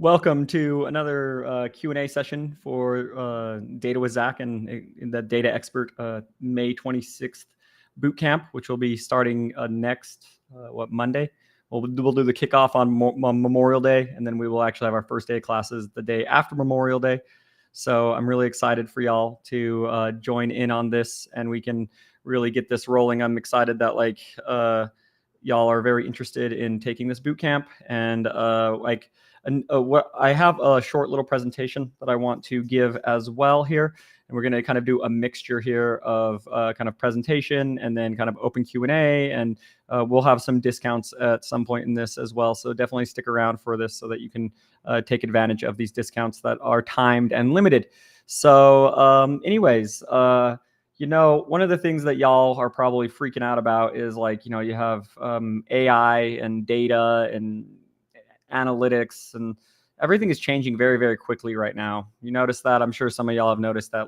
Welcome to another Q&A session for Data with Zach and in the Data Expert May 26th boot camp, which will be starting next Monday. We'll do the kickoff on Memorial Day, and then we will actually have our first day of classes the day after Memorial Day. So I'm really excited for y'all to join in on this, and we can really get this rolling. I'm excited that y'all are very interested in taking this boot camp, and what I have a short little presentation that I want to give as well here, and we're going to kind of do a mixture here of kind of presentation and then kind of open Q&A, and we'll have some discounts at some point in this as well. So definitely stick around for this so that you can take advantage of these discounts that are timed and limited. So anyways, one of the things that y'all are probably freaking out about is you have AI and data and analytics, and everything is changing very, very quickly right now. You notice that? I'm sure some of y'all have noticed that,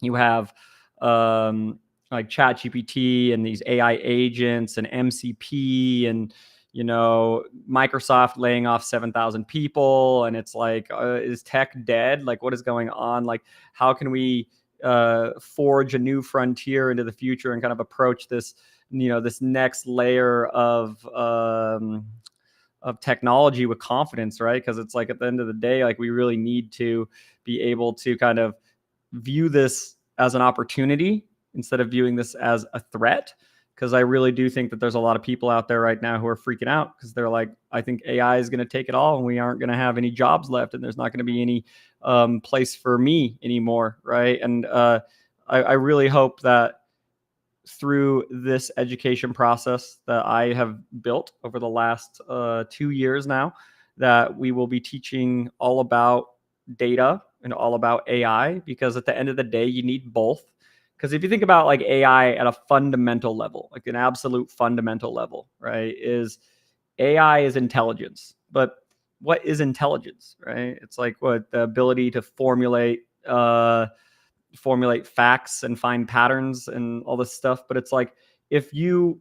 you have ChatGPT and these AI agents and MCP and Microsoft laying off 7,000 people, and it's is tech dead? What is going on? How can we forge a new frontier into the future and kind of approach this this next layer of technology with confidence, right? Because it's at the end of the day, we really need to be able to kind of view this as an opportunity instead of viewing this as a threat. Because I really do think that there's a lot of people out there right now who are freaking out because they're I think AI is going to take it all and we aren't going to have any jobs left and there's not going to be any place for me anymore, right? And I really hope that through this education process that I have built over the last 2 years now, that we will be teaching all about data and all about AI, because at the end of the day, you need both. Because if you think about AI at a fundamental level, an absolute fundamental level, right, is AI is intelligence. But what is intelligence, right? It's what the ability to formulate facts and find patterns and all this stuff. But it's if you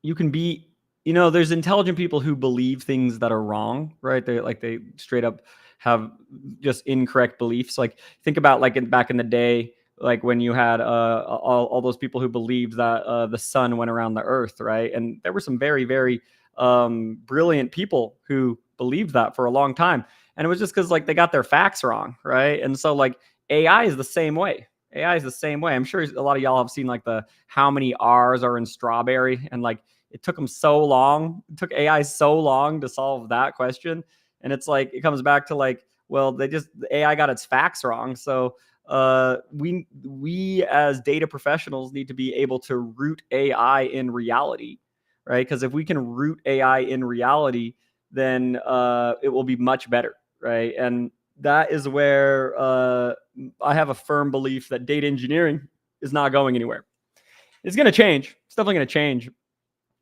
you can be, there's intelligent people who believe things that are wrong, right? They straight up have just incorrect beliefs. Think about back in the day, when you had all those people who believed that the sun went around the earth, right? And there were some very, very brilliant people who believed that for a long time. And it was just because they got their facts wrong, right? And so AI is the same way. AI is the same way. I'm sure a lot of y'all have seen the how many R's are in strawberry, and it took them so long. It took AI so long to solve that question. And it's it comes back to well, the AI got its facts wrong. So we as data professionals need to be able to root AI in reality, right? Because if we can root AI in reality, then it will be much better, right? And that is where I have a firm belief that data engineering is not going anywhere. It's going to change. It's definitely going to change.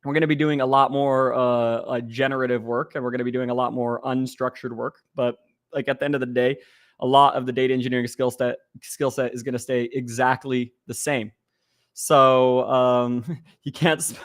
We're going to be doing a lot more generative work, and we're going to be doing a lot more unstructured work. But at the end of the day, a lot of the data engineering skill set is going to stay exactly the same. So you can't.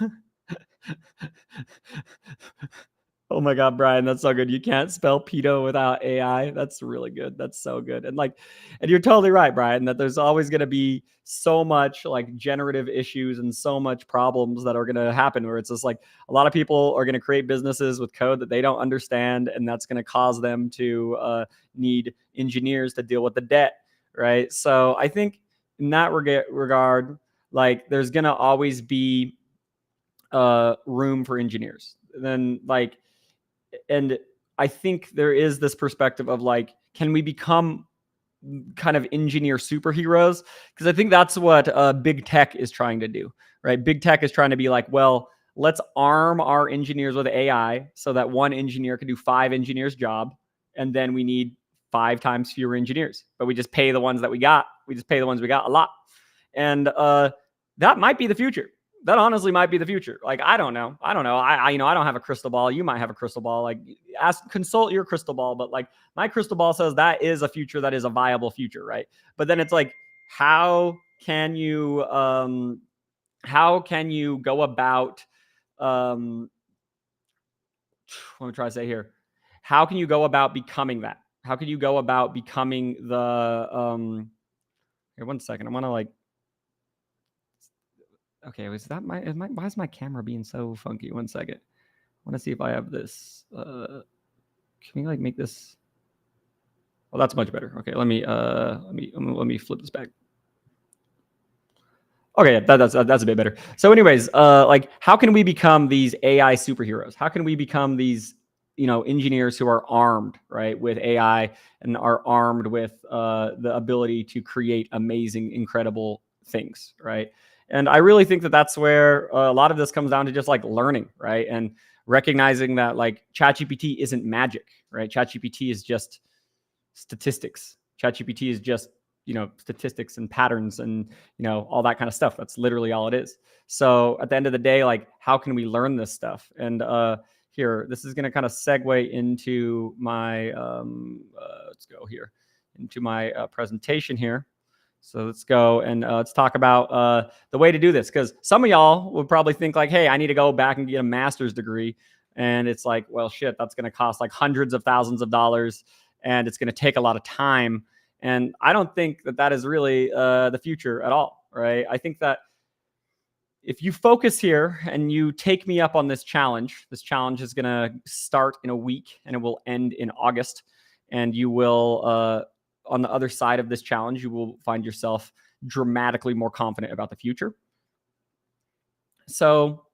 Oh my God, Brian, that's so good. You can't spell pedo without AI. That's really good. That's so good. And and you're totally right, Brian, that there's always going to be so much generative issues and so much problems that are going to happen where it's just a lot of people are going to create businesses with code that they don't understand. And that's going to cause them to need engineers to deal with the debt, right? So I think in that regard, there's going to always be room for engineers. Then and I think there is this perspective of can we become kind of engineer superheroes? Because I think that's what big tech is trying to do, right? Big tech is trying to be well, let's arm our engineers with AI so that one engineer can do 5 engineers' job, and then we need 5 times fewer engineers. But we just pay the ones that we got. We just pay the ones we got a lot, and that might be the future. That honestly might be the future. I don't know. I don't have a crystal ball. You might have a crystal ball. Consult your crystal ball. But my crystal ball says that is a future that is a viable future, right? But then it's how can you go about Let me try to say here. How can you go about becoming that? How can you go about becoming the here, one second. I want to like okay, why is my camera being so funky? One second. I want to see if I have this. Can we like make this? Oh, that's much better. Okay, let me flip this back. Okay, yeah, that's a bit better. So, anyways, like, how can we become these AI superheroes? How can we become these, engineers who are armed, right, with AI and are armed with the ability to create amazing, incredible things, right? And I really think that that's where a lot of this comes down to just like learning, right, and recognizing that like ChatGPT isn't magic, right? ChatGPT is just statistics. ChatGPT is just statistics and patterns and all that kind of stuff. That's literally all it is. So at the end of the day, like, how can we learn this stuff? And here, this is going to kind of segue into my let's go here into my presentation here. So let's go and let's talk about the way to do this, because some of y'all would probably think like, hey, I need to go back and get a master's degree. And it's like, well, shit, that's going to cost like hundreds of thousands of dollars, and it's going to take a lot of time. And I don't think that that is really the future at all, right? I think that if you focus here and you take me up on this challenge is going to start in a week and it will end in August. And you will, on the other side of this challenge, you will find yourself dramatically more confident about the future. So,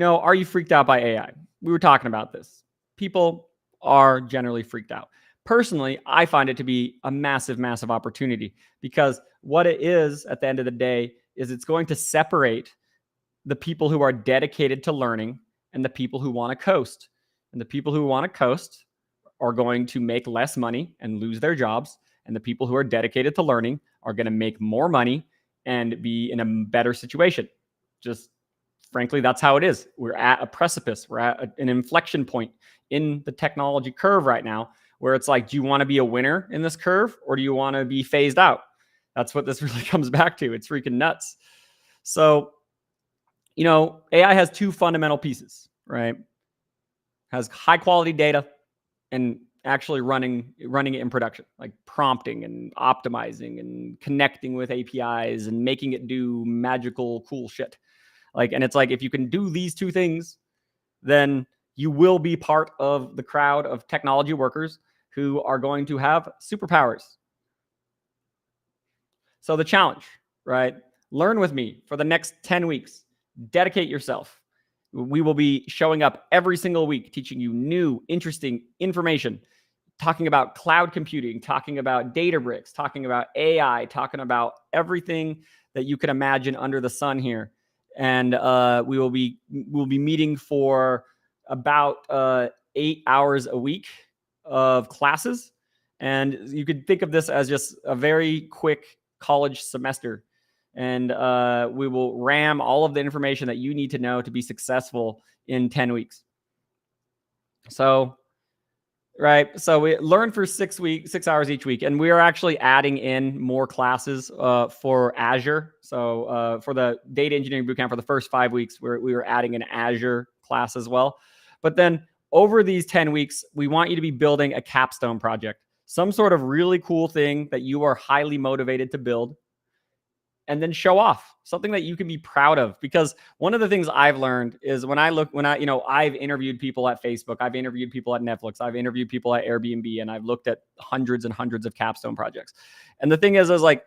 are you freaked out by AI? We were talking about this. People are generally freaked out. Personally, I find it to be a massive, massive opportunity, because what it is at the end of the day is it's going to separate the people who are dedicated to learning and the people who want to coast. And the people who want to coast are going to make less money and lose their jobs. And the people who are dedicated to learning are going to make more money and be in a better situation. Just frankly, that's how it is. We're at a precipice. We're at an inflection point in the technology curve right now, where it's like, do you want to be a winner in this curve, or do you want to be phased out? That's what this really comes back to. It's freaking nuts. So, AI has two fundamental pieces, right? Has high quality data and actually running it in production, like prompting and optimizing and connecting with APIs and making it do magical, cool shit. Like, and it's like, if you can do these two things, then you will be part of the crowd of technology workers who are going to have superpowers. So the challenge, right? Learn with me for the next 10 weeks. Dedicate yourself. We will be showing up every single week, teaching you new, interesting information, talking about cloud computing, talking about Databricks, talking about AI, talking about everything that you can imagine under the sun here. And we'll be meeting for about 8 hours a week of classes. And you could think of this as just a very quick college semester. And we will ram all of the information that you need to know to be successful in 10 weeks. So, right. So we learn for 6 hours each week. And we are actually adding in more classes for Azure. So for the data engineering bootcamp for the first 5 weeks, we were adding an Azure class as well. But then over these 10 weeks, we want you to be building a capstone project, some sort of really cool thing that you are highly motivated to build, and then show off something that you can be proud of. Because one of the things I've learned is I've interviewed people at Facebook, I've interviewed people at Netflix, I've interviewed people at Airbnb, and I've looked at hundreds and hundreds of capstone projects. And the thing is like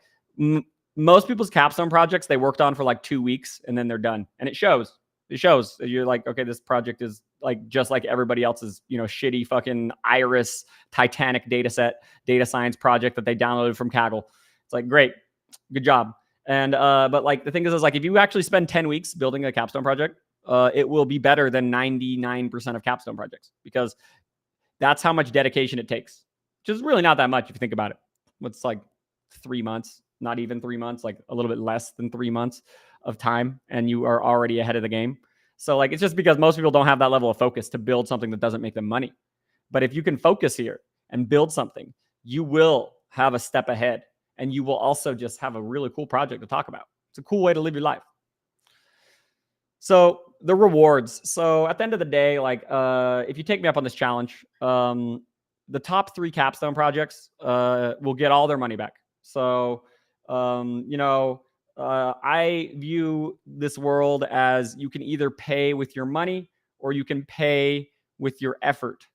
most people's capstone projects, they worked on for like 2 weeks and then they're done. And it shows. You're like, okay, this project is like just like everybody else's, shitty fucking Iris Titanic data science project that they downloaded from Kaggle. It's like, great, good job. And but like the thing is like, if you actually spend 10 weeks building a capstone project, it will be better than 99% of capstone projects, because that's how much dedication it takes, which is really not that much if you think about it. It's like 3 months, not even 3 months, like a little bit less than 3 months of time, and you are already ahead of the game. So like, it's just because most people don't have that level of focus to build something that doesn't make them money. But if you can focus here and build something, you will have a step ahead. And you will also just have a really cool project to talk about. It's a cool way to live your life. So the rewards. So at the end of the day, like if you take me up on this challenge, the top 3 capstone projects will get all their money back. So I view this world as you can either pay with your money or you can pay with your effort.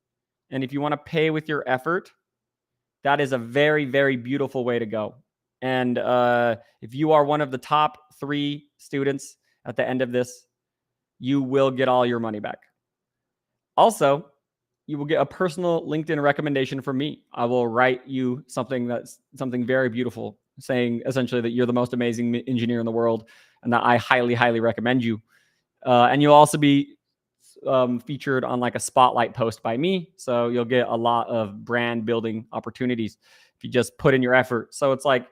And if you want to pay with your effort, that is a very, very beautiful way to go. And if you are one of the top 3 students at the end of this, you will get all your money back. Also, you will get a personal LinkedIn recommendation from me. I will write you something very beautiful, saying essentially that you're the most amazing engineer in the world and that I highly, highly recommend you. And you'll also be featured on like a spotlight post by me. So you'll get a lot of brand building opportunities if you just put in your effort. So it's like,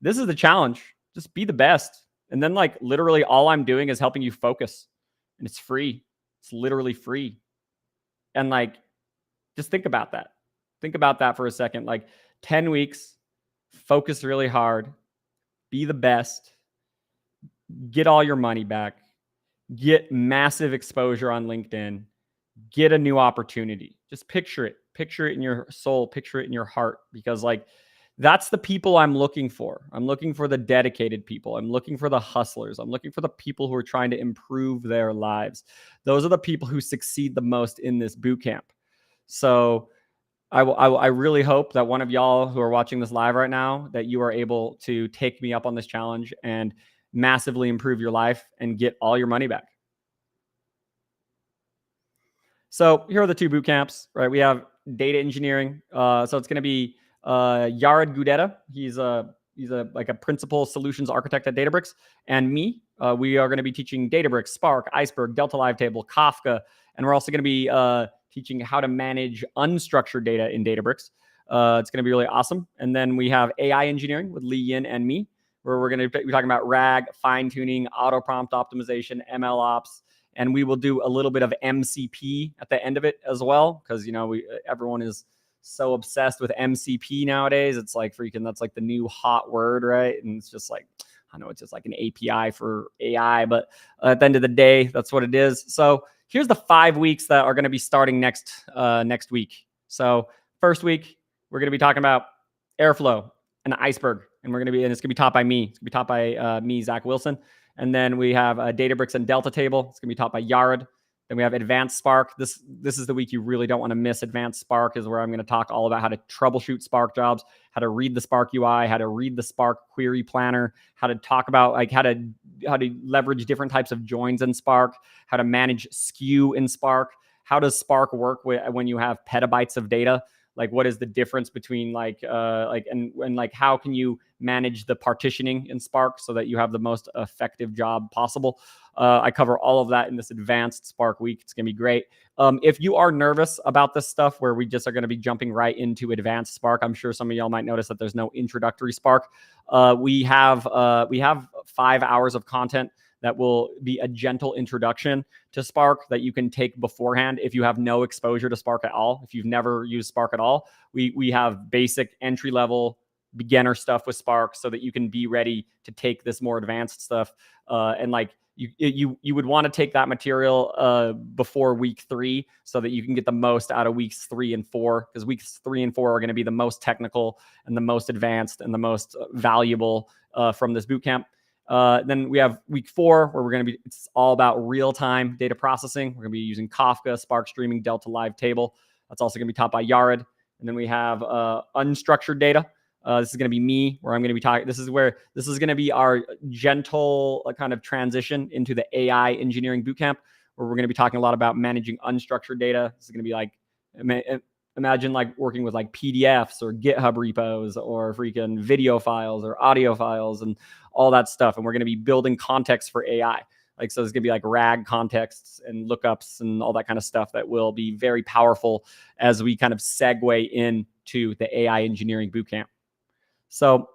this is the challenge. Just be the best. And then like literally all I'm doing is helping you focus, and it's free. It's literally free. And like, just think about that. Think about that for a second. Like 10 weeks, focus really hard, be the best, get all your money back, get massive exposure on LinkedIn, get a new opportunity. Just picture it in your soul, picture it in your heart, because like that's the people I'm looking for. I'm looking for the dedicated people. I'm looking for the hustlers. I'm looking for the people who are trying to improve their lives. Those are the people who succeed the most in this boot camp. So I really hope that one of y'all who are watching this live right now, that you are able to take me up on this challenge and massively improve your life and get all your money back. So here are the 2 boot camps, right? We have data engineering. So it's going to be Yared Gudeta. He's like a principal solutions architect at Databricks, and me. We are going to be teaching Databricks, Spark, Iceberg, Delta Live Table, Kafka, and we're also going to be teaching how to manage unstructured data in Databricks. It's going to be really awesome. And then we have AI engineering with Lee Yin and me, where we're going to be talking about RAG, fine tuning, auto prompt optimization, ML ops. And we will do a little bit of MCP at the end of it as well, because everyone is so obsessed with MCP nowadays. It's like freaking, that's like the new hot word, right? And it's just like, I know it's just like an API for AI, but at the end of the day, that's what it is. So here's the 5 weeks that are going to be starting next week. So first week, we're going to be talking about Airflow and Iceberg, and it's going to be taught by me. It's going to be taught by me, Zach Wilson. And then we have Databricks and Delta Table. It's going to be taught by Yared. Then we have Advanced Spark. This is the week you really don't want to miss. Advanced Spark is where I'm going to talk all about how to troubleshoot Spark jobs, how to read the Spark UI, how to read the Spark query planner, how to talk about like how to leverage different types of joins in Spark, how to manage skew in Spark, how does Spark work when you have petabytes of data. Like, what is the difference between and how can you manage the partitioning in Spark so that you have the most effective job possible? I cover all of that in this advanced Spark week. It's going to be great. If you are nervous about this stuff where we just are going to be jumping right into advanced Spark, I'm sure some of y'all might notice that there's no introductory Spark. We have 5 hours of content that will be a gentle introduction to Spark that you can take beforehand if you have no exposure to Spark at all. If you've never used Spark at all, we have basic entry level beginner stuff with Spark so that you can be ready to take this more advanced stuff. And like you would want to take that material before week 3 so that you can get the most out of weeks 3 and 4, because weeks 3 and 4 are going to be the most technical and the most advanced and the most valuable from this bootcamp. Then we have week 4 where it's all about real-time data processing. We're going to be using Kafka, Spark Streaming, Delta Live Table. That's also going to be taught by Yared. And then we have unstructured data. This is going to be me, where I'm going to be talking. This is going to be our gentle kind of transition into the AI engineering bootcamp, where we're going to be talking a lot about managing unstructured data. This is going to be like, imagine like working with like PDFs or GitHub repos or freaking video files or audio files and all that stuff. And we're going to be building context for AI. Like, so it's going to be like RAG contexts and lookups and all that kind of stuff that will be very powerful as we kind of segue into the AI engineering bootcamp. So,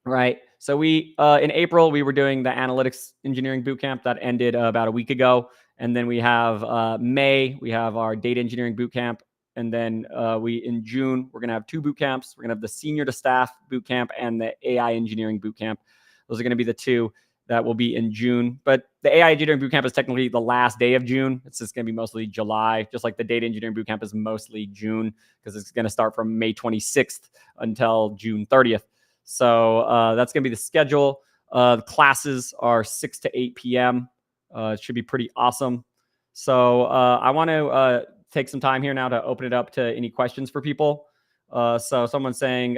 right. So we, in April, we were doing the analytics engineering bootcamp that ended about a week ago. And then we have May, we have our data engineering bootcamp. And then in June, we're going to have 2 boot camps. We're going to have the senior to staff boot camp and the AI engineering boot camp. Those are going to be the 2. that will be in June. But the AI Engineering Bootcamp is technically the last day of June. It's just going to be mostly July, just like the Data Engineering Bootcamp is mostly June, because it's going to start from May 26th until June 30th. So that's going to be the schedule. The classes are 6 to 8 p.m. It should be pretty awesome. So I want to take some time here now to open it up to any questions for people. So someone's saying,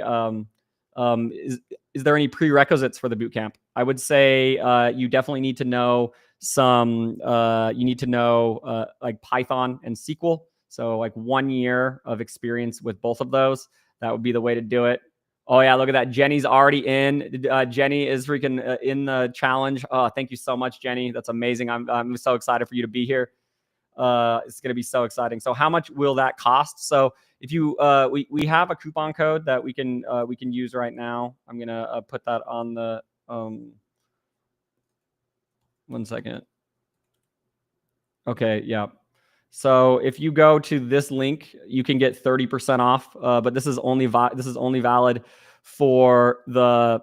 is there any prerequisites for the bootcamp? I would say you definitely need to know you need to know like Python and SQL. So like 1 year of experience with both of those. That would be the way to do it. Oh yeah, look at that. Jenny's already in. Jenny is freaking in the challenge. Oh, thank you so much, Jenny. That's amazing. I'm so excited for you to be here. It's going to be so exciting. So how much will that cost? So if you we have a coupon code that we can use right now. I'm going to put that on the 1 second. Okay, yeah. So if you go to this link, you can get 30% off. But this is only valid for the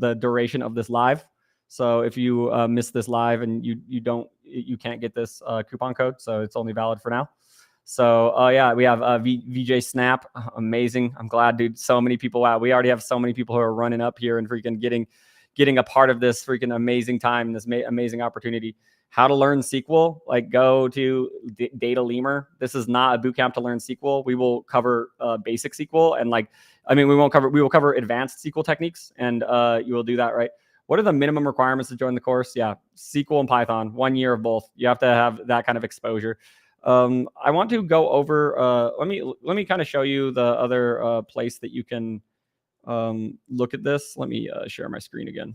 the duration of this live. So if you miss this live and you can't get this coupon code, so it's only valid for now. So yeah, we have VJ Snap, amazing. I'm glad, dude. So many people. Wow, we already have so many people who are running up here and freaking getting a part of this freaking amazing time, this amazing opportunity. How to learn SQL? Like, go to Data Lemur. This is not a bootcamp to learn SQL. We will cover basic SQL, and we will cover advanced SQL techniques, and you will do that, right? What are the minimum requirements to join the course? Yeah, SQL and Python, 1 year of both. You have to have that kind of exposure. I want to go over. Let me kind of show you the other place that you can look at this. Let me share my screen again.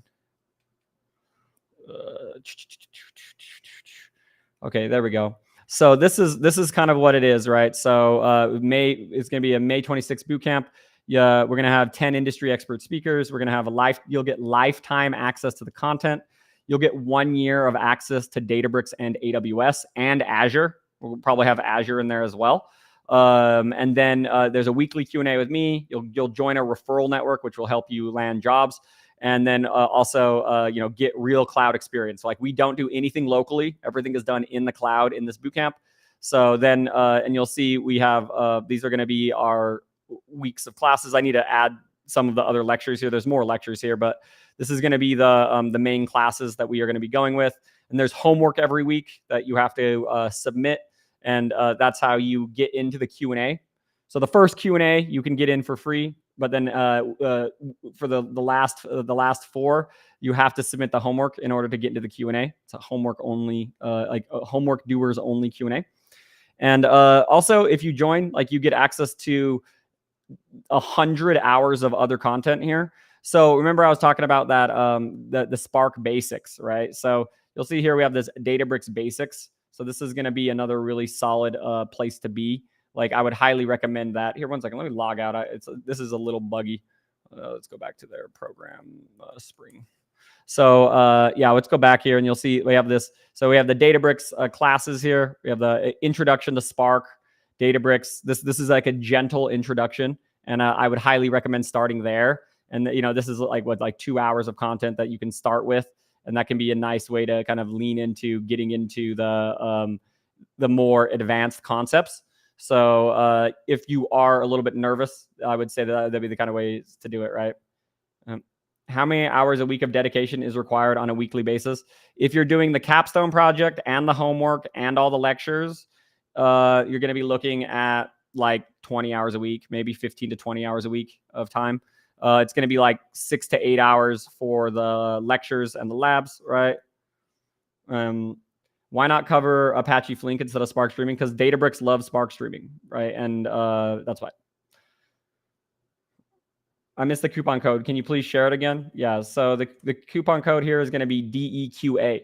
Okay, there we go. So this is kind of what it is, right? So it's going to be a May 26th bootcamp. Yeah, we're going to have 10 industry expert speakers. We're going to have you'll get lifetime access to the content. You'll get 1 year of access to Databricks and AWS and Azure. We'll probably have Azure in there as well. And then there's a weekly Q&A with me. You'll join a referral network, which will help you land jobs. And then also, get real cloud experience. Like, we don't do anything locally. Everything is done in the cloud in this bootcamp. So then, and you'll see we have, these are going to be our weeks of classes. I need to add some of the other lectures here. There's more lectures here, but this is going to be the main classes that we are going to be going with. And there's homework every week that you have to submit. And that's how you get into the Q&A. So the first Q&A you can get in for free, but then for the last four, you have to submit the homework in order to get into the Q&A. It's a homework only, homework doers only Q&A. And also, if you join, you get access to 100 hours of other content here. So remember, I was talking about that the Spark basics, right? So you'll see here we have this Databricks basics. So this is going to be another really solid place to be. I would highly recommend that. Here, 1 second. Let me log out. This is a little buggy. Let's go back to their program Spring. So yeah, let's go back here and you'll see we have this. So we have the Databricks classes here. We have the introduction to Spark, Databricks. This is like a gentle introduction, and I would highly recommend starting there. And this is like 2 hours of content that you can start with, and that can be a nice way to kind of lean into getting into the more advanced concepts. So if you are a little bit nervous, I would say that'd be the kind of ways to do it, right? How many hours a week of dedication is required on a weekly basis? If you're doing the capstone project and the homework and all the lectures, you're going to be looking at 20 hours a week, maybe 15 to 20 hours a week of time. It's going to be 6 to 8 hours for the lectures and the labs, right? Why not cover Apache Flink instead of Spark Streaming? Because Databricks loves Spark Streaming, right? And that's why. I missed the coupon code. Can you please share it again? Yeah, so the coupon code here is going to be DEQA.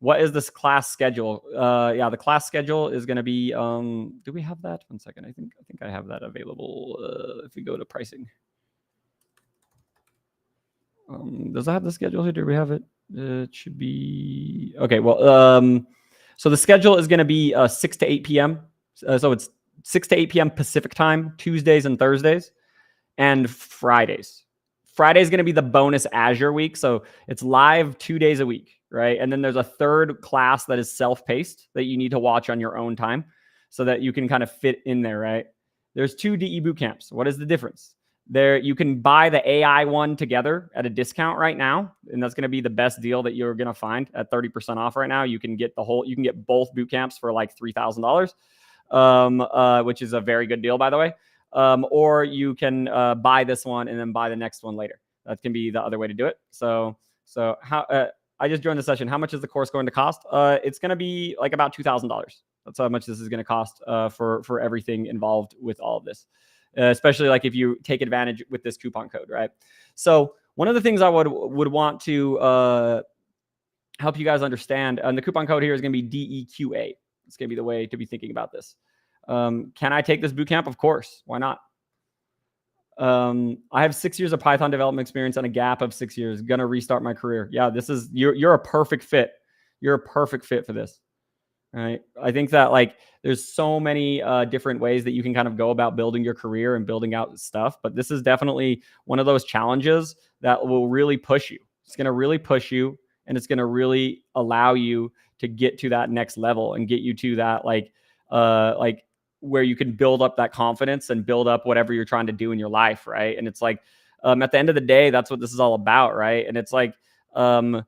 What is this class schedule? Yeah, the class schedule is going to be, do we have that? 1 second. I think I have that available if we go to pricing. Does it have the schedule here? Do we have it? It should be okay. Well, so the schedule is going to be 6 to 8 p.m. So it's 6 to 8 p.m. Pacific time, Tuesdays and Thursdays, and Fridays. Friday is going to be the bonus Azure week. So it's live 2 days a week, right? And then there's a third class that is self-paced that you need to watch on your own time so that you can kind of fit in there, right? There's 2 DE boot camps. What is the difference? There, you can buy the AI one together at a discount right now, and that's going to be the best deal that you're going to find at 30% off right now. You can get you can get both boot camps for like $3,000, which is a very good deal, by the way. Or you can buy this one and then buy the next one later. That can be the other way to do it. So how I just joined the session. How much is the course going to cost? It's going to be like about $2,000. That's how much this is going to cost for everything involved with all of this. Especially like if you take advantage with this coupon code, right? So one of the things I would want to help you guys understand, and the coupon code here is going to be DEQA. It's going to be the way to be thinking about this. Can I take this bootcamp? Of course. Why not? I have 6 years of Python development experience and a gap of 6 years. Gonna restart my career. Yeah, this is you're a perfect fit. You're a perfect fit for this. Right. I think that like there's so many different ways that you can kind of go about building your career and building out stuff. But this is definitely one of those challenges that will really push you. It's going to really push you, and it's going to really allow you to get to that next level and get you to that like where you can build up that confidence and build up whatever you're trying to do in your life. Right. And it's like at the end of the day, that's what this is all about. Right. And it's like I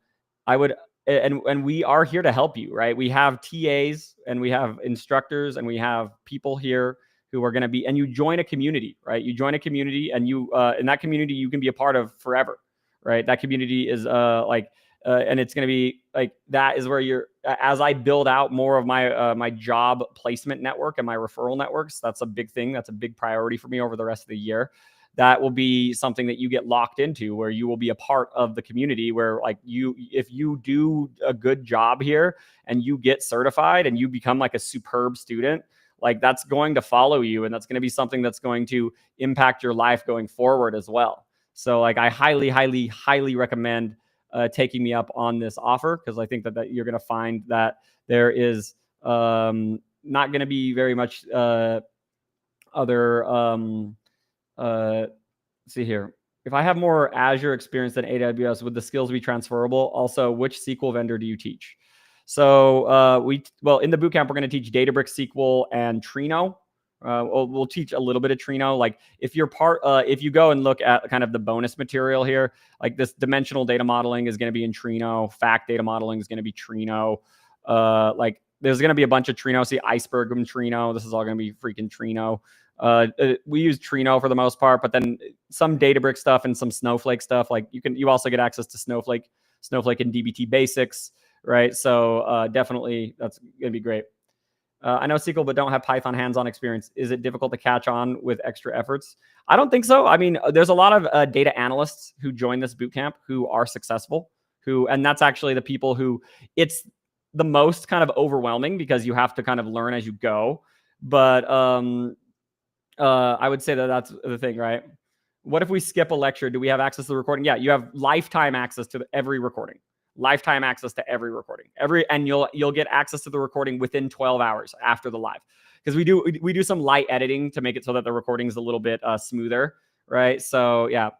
would. And we are here to help you, right? We have TAs and we have instructors and we have people here who are going to be, and you join a community, right? You join a community, and you in that community you can be a part of forever, right? That community is and it's going to be like that is where you're. As I build out more of my my job placement network and my referral networks, that's a big thing. That's a big priority for me over the rest of the year. That will be something that you get locked into, where you will be a part of the community where like if you do a good job here and you get certified and you become like a superb student, like that's going to follow you. And that's going to be something that's going to impact your life going forward as well. So like I highly, highly, highly recommend taking me up on this offer, because I think that you're going to find that there is not going to be very much other see here. If I have more Azure experience than AWS, would the skills be transferable? Also, which SQL vendor do you teach? So in the bootcamp, we're going to teach Databricks, SQL, and Trino. We'll teach a little bit of Trino. Like if you're if you go and look at kind of the bonus material here, like this dimensional data modeling is going to be in Trino. Fact data modeling is going to be Trino. Like there's going to be a bunch of Trino. See Iceberg and Trino. This is all going to be freaking Trino. We use Trino for the most part, but then some Databricks stuff and some Snowflake stuff. Like you also get access to Snowflake and DBT basics, right? So definitely that's gonna be great. I know SQL, but don't have Python hands-on experience. Is it difficult to catch on with extra efforts? I don't think so. I mean, there's a lot of data analysts who join this bootcamp who are successful, and that's actually the people who it's the most kind of overwhelming because you have to kind of learn as you go. But I would say that's the thing, right? What if we skip a lecture? Do we have access to the recording? Yeah, you have lifetime access to every recording. Lifetime access to every recording. And you'll get access to the recording within 12 hours after the live. Because we do some light editing to make it so that the recording is a little bit smoother, right? So yeah,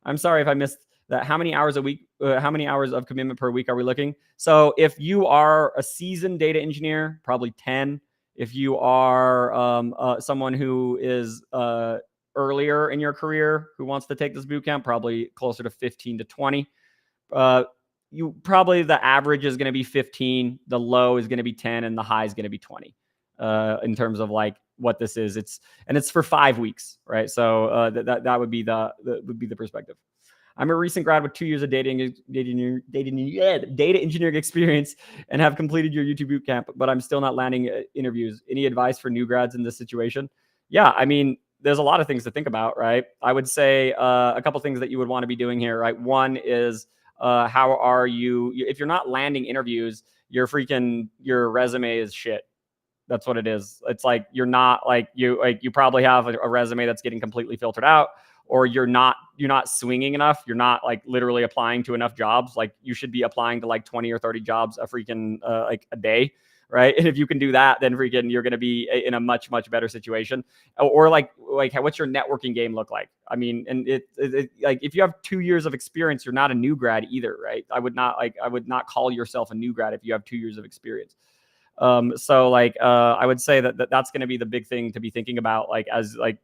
I'm sorry if I missed that. How many hours a week? How many hours of commitment per week are we looking? So if you are a seasoned data engineer, probably 10. If you are someone who is earlier in your career who wants to take this bootcamp, probably closer to 15 to 20. You probably the average is going to be 15, the low is going to be 10, and the high is going to be 20 in terms of like what this is. It's for 5 weeks, right? So that would be the perspective. I'm a recent grad with 2 years of data engineering experience and have completed your YouTube bootcamp, but I'm still not landing interviews. Any advice for new grads in this situation? Yeah, I mean, there's a lot of things to think about, right? I would say a couple things that you would want to be doing here, right? One is how are you? If you're not landing interviews, your resume is shit. That's what it is. It's like you're not like you probably have a resume that's getting completely filtered out, or you're not swinging enough. You're not like literally applying to enough jobs. Like you should be applying to like 20 or 30 jobs a freaking like a day, right? And if you can do that, then freaking you're going to be in a much better situation. Or like what's your networking game look like? I mean, and like if you have 2 years of experience, you're not a new grad either, right? I would not call yourself a new grad if you have 2 years of experience. So like I would say that's going to be the big thing to be thinking about. Like as like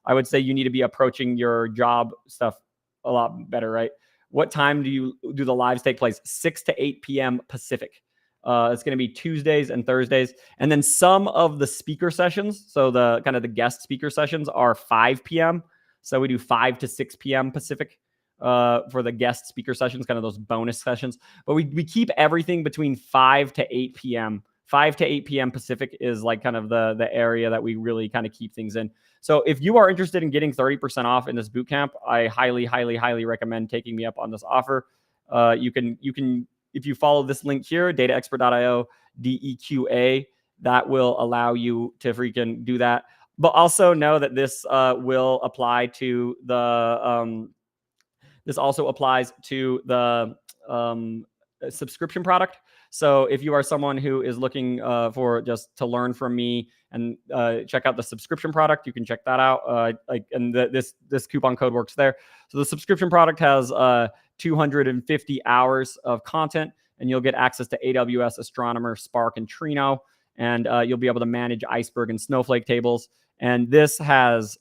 I would say you need to be approaching your job stuff a lot better, right? What time do the lives take place? 6 to 8 p.m. Pacific. It's going to be Tuesdays and Thursdays, and then some of the speaker sessions. So the kind of the guest speaker sessions are 5 p.m. So we do 5 to 6 p.m. Pacific for the guest speaker sessions, kind of those bonus sessions. But we keep everything between 5 to 8 p.m. 5 to 8 p.m. Pacific is like kind of the area that we really kind of keep things in. So if you are interested in getting 30% off in this bootcamp, I highly recommend taking me up on this offer. You can if you follow this link here, dataexpert.io, DEQA, that will allow you to freaking do that. But also know that this will apply to the this also applies to the subscription product. So if you are someone who is looking for just to learn from me and check out the subscription product, you can check that out. And this coupon code works there. So the subscription product has 250 hours of content, and you'll get access to AWS, Astronomer, Spark, and Trino, and you'll be able to manage Iceberg and Snowflake tables. And this has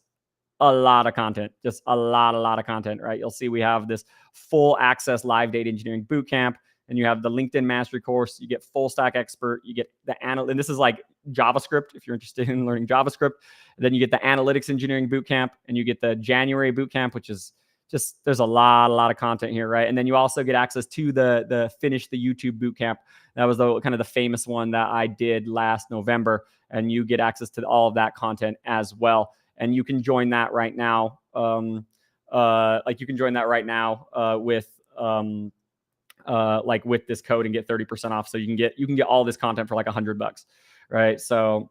a lot of content, just a lot of content, right? You'll see we have this full access live data engineering bootcamp, and you have the LinkedIn mastery course. You get full stack expert. You get the and this is like JavaScript if you're interested in learning JavaScript. And then you get the analytics engineering bootcamp, and you get the January bootcamp, which is just there's a lot of content here, right? And then you also get access to the finish the YouTube bootcamp. That was the kind of the famous one that I did last November, and you get access to all of that content as well. And you can join that right now. Like you can join that right now with like with this code and get 30% off. So you can get all this content for like $100, right? So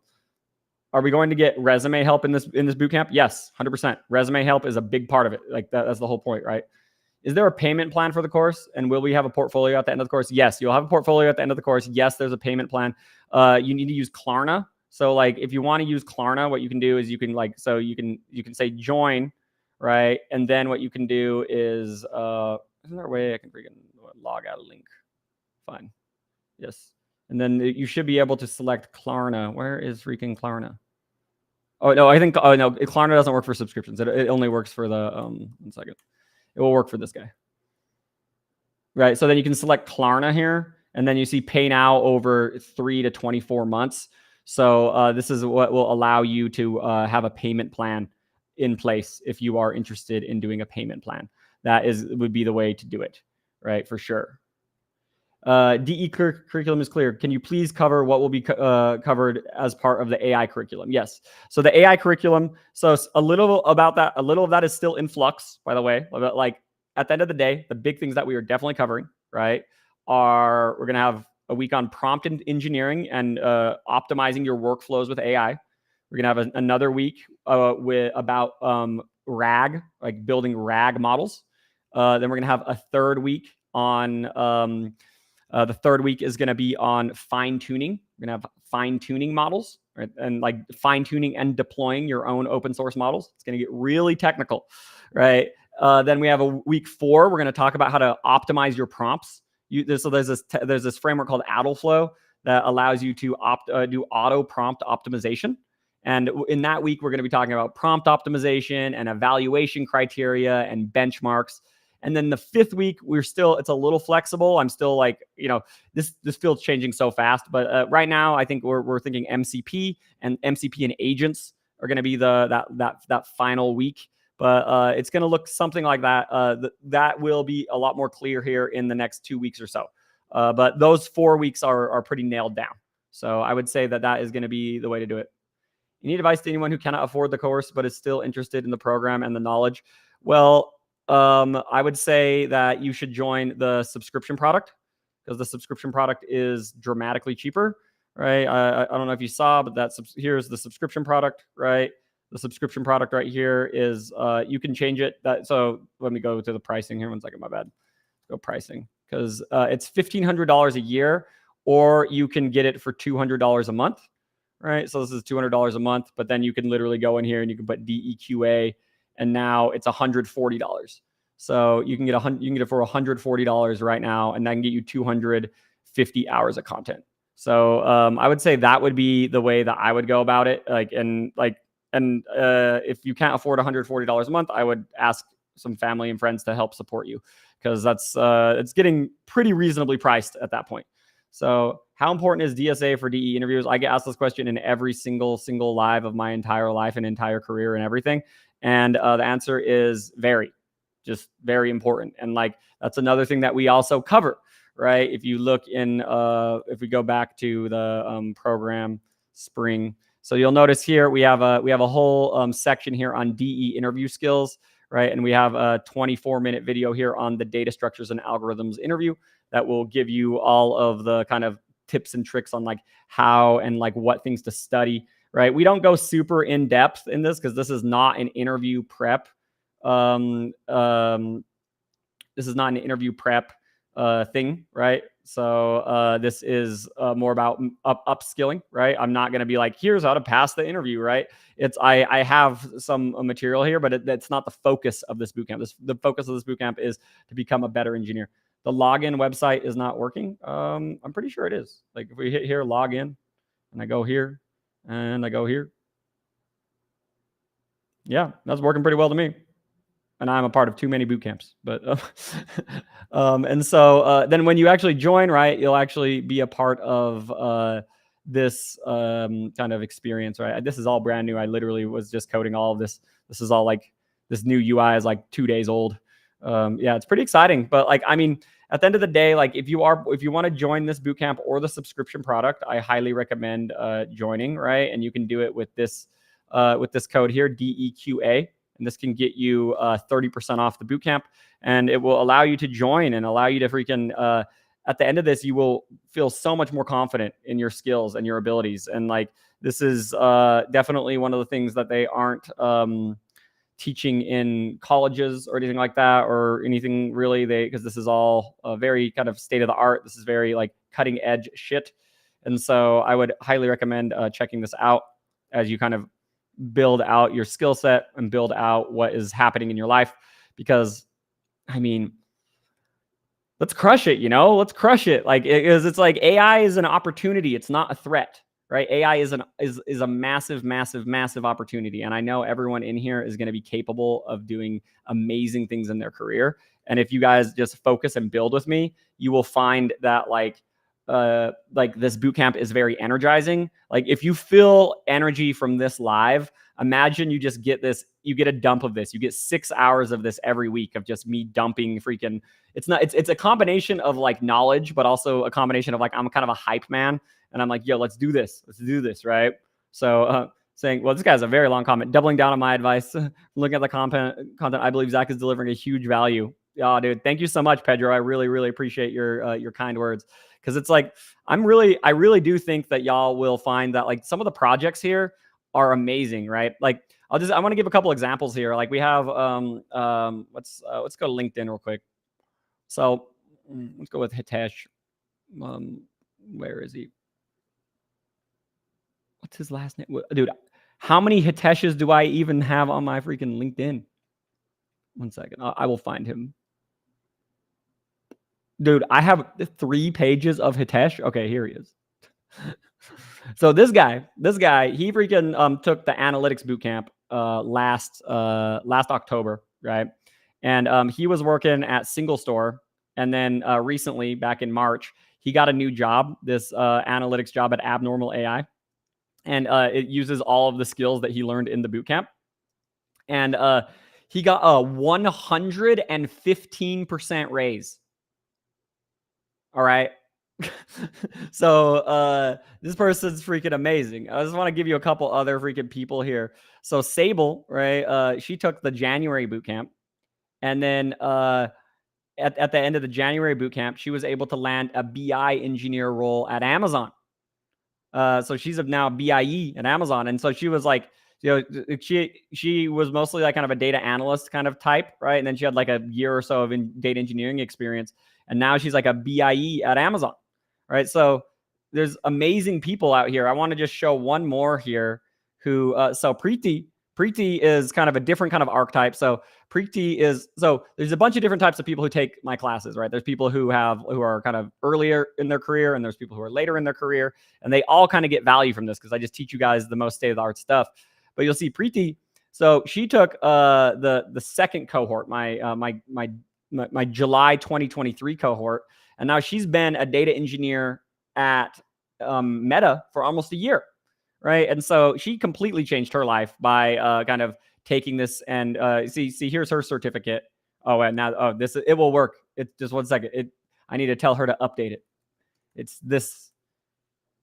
are we going to get resume help in this boot camp? Yes, 100%. Resume help is a big part of it. Like that's the whole point, right? Is there a payment plan for the course? And will we have a portfolio at the end of the course? Yes, you'll have a portfolio at the end of the course. Yes, there's a payment plan. You need to use Klarna. So like if you want to use Klarna, what you can do is you can say join, right? And then what you can do is isn't there a way I can freaking log out a link? Fine. Yes. And then you should be able to select Klarna. Where is freaking Klarna? Oh no, Klarna doesn't work for subscriptions. It only works for the 1 second. It will work for this guy. Right. So then you can select Klarna here, and then you see pay now over 3 to 24 months. So this is what will allow you to have a payment plan in place if you are interested in doing a payment plan. That would be the way to do it, right? For sure. DE curriculum is clear. Can you please cover what will be covered as part of the AI curriculum? Yes. So the AI curriculum. So a little of that is still in flux, by the way. But like at the end of the day, the big things that we are definitely covering, right, are we're going to have a week on prompt engineering and optimizing your workflows with AI. We're going to have another week about RAG, like building RAG models. Then we're going to have a third week on the third week is going to be on fine tuning. We're going to have fine tuning models, right? And like fine tuning and deploying your own open source models. It's going to get really technical, right? Then we have a week 4. We're going to talk about how to optimize your prompts. So there's this framework called Addleflow that allows you to do auto prompt optimization. And in that week, we're going to be talking about prompt optimization and evaluation criteria and benchmarks. And then the 5th week, it's a little flexible. I'm still like, this field's changing so fast. But right now, I think we're thinking MCP and agents are going to be that final week. But it's going to look something like that. That will be a lot more clear here in the next 2 weeks or so. But those 4 weeks are pretty nailed down. So I would say that is going to be the way to do it. You need advice to anyone who cannot afford the course but is still interested in the program and the knowledge? Well, I would say that you should join the subscription product because the subscription product is dramatically cheaper, right? I don't know if you saw, but here's the subscription product, right? The subscription product right here is you can change it. So let me go to the pricing here. 1 second, my bad. Let's go pricing because it's $1,500 a year, or you can get it for $200 a month, right? So this is $200 a month, but then you can literally go in here and you can put DEQA, and now it's $140. So you can get it for $140 right now, and that can get you 250 hours of content. So I would say that would be the way that I would go about it. If you can't afford $140 a month, I would ask some family and friends to help support you, because that's it's getting pretty reasonably priced at that point. So how important is DSA for DE interviews? I get asked this question in every single live of my entire life and entire career and everything. And the answer is very, just very important. And like, that's another thing that we also cover, right? If you look in, if we go back to the program spring, so you'll notice here we have a whole section here on DE interview skills, right? And we have a 24-minute video here on the data structures and algorithms interview that will give you all of the kind of tips and tricks on like how and like what things to study, right? We don't go super in depth in this because this is not an interview prep. This is not an interview prep thing, right? So this is more about upskilling, right? I'm not going to be like, here's how to pass the interview, right? I have some material here, but that's not the focus of this bootcamp. The focus of this bootcamp is to become a better engineer. The login website is not working. I'm pretty sure it is. Like if we hit here, login, and I go here, and I go here. Yeah, that's working pretty well to me. And I'm a part of too many boot camps. But and so then when you actually join, right, you'll actually be a part of this kind of experience, right? This is all brand new. I literally was just coding all of this. This is all like, this new UI is like 2 days old. Yeah, it's pretty exciting. But like, I mean, at the end of the day, like if you want to join this bootcamp or the subscription product, I highly recommend joining, right? And you can do it with this code here, DEQA. And this can get you 30% off the bootcamp, and it will allow you to join and allow you to freaking, at the end of this, you will feel so much more confident in your skills and your abilities. And like, this is definitely one of the things that they aren't teaching in colleges or anything like that, or anything really, because this is all very kind of state of the art. This is very like cutting edge shit. And so I would highly recommend checking this out as you kind of build out your skill set and build out what is happening in your life. Because I mean, let's crush it, let's crush it. Like, it's like AI is an opportunity. It's not a threat, right? AI is a massive, massive, massive opportunity. And I know everyone in here is going to be capable of doing amazing things in their career. And if you guys just focus and build with me, you will find that like this bootcamp is very energizing. Like if you feel energy from this live, imagine you just get this, you get a dump of this. You get 6 hours of this every week of just me dumping freaking, it's a combination of like knowledge, but also a combination of like, I'm kind of a hype man and I'm like, yo, let's do this, right? So saying, well, this guy has a very long comment, doubling down on my advice, looking at the content, I believe Zach is delivering a huge value. Oh, dude, thank you so much, Pedro. I really, really appreciate your kind words. Because it's like, I really do think that y'all will find that like some of the projects here are amazing, right? Like I want to give a couple examples here. Like we have, let's go to LinkedIn real quick. So let's go with Hitesh. Where is he? What's his last name? Dude, how many Hiteshes do I even have on my freaking LinkedIn? 1 second. I will find him. Dude, I have 3 pages of Hitesh. Okay, here he is. So this guy, he freaking took the analytics bootcamp last October, right? And he was working at Single Store, and then recently, back in March, he got a new job, this analytics job at Abnormal AI, and it uses all of the skills that he learned in the bootcamp, and he got a 115% raise. All right. So this person's freaking amazing. I just want to give you a couple other freaking people here. So Sable, right? She took the January bootcamp, and then at the end of the January bootcamp, she was able to land a BI engineer role at Amazon. So she's now BIE at Amazon, and so she was like, she was mostly like kind of a data analyst kind of type, right? And then she had like a year or so of data engineering experience, and now she's like a BIE at Amazon. Right. So there's amazing people out here. I want to just show one more here who, so Preeti is kind of a different kind of archetype. So Preeti is, so there's a bunch of different types of people who take my classes, right? There's people who are kind of earlier in their career, and there's people who are later in their career, and they all kind of get value from this because I just teach you guys the most state of the art stuff. But you'll see Preeti. So she took the second cohort, my July 2023 cohort, and now she's been a data engineer at Meta for almost a year, right? And so she completely changed her life by kind of taking this and see here's her certificate. Oh, and now it will work. It's just 1 second. I need to tell her to update it. It's this.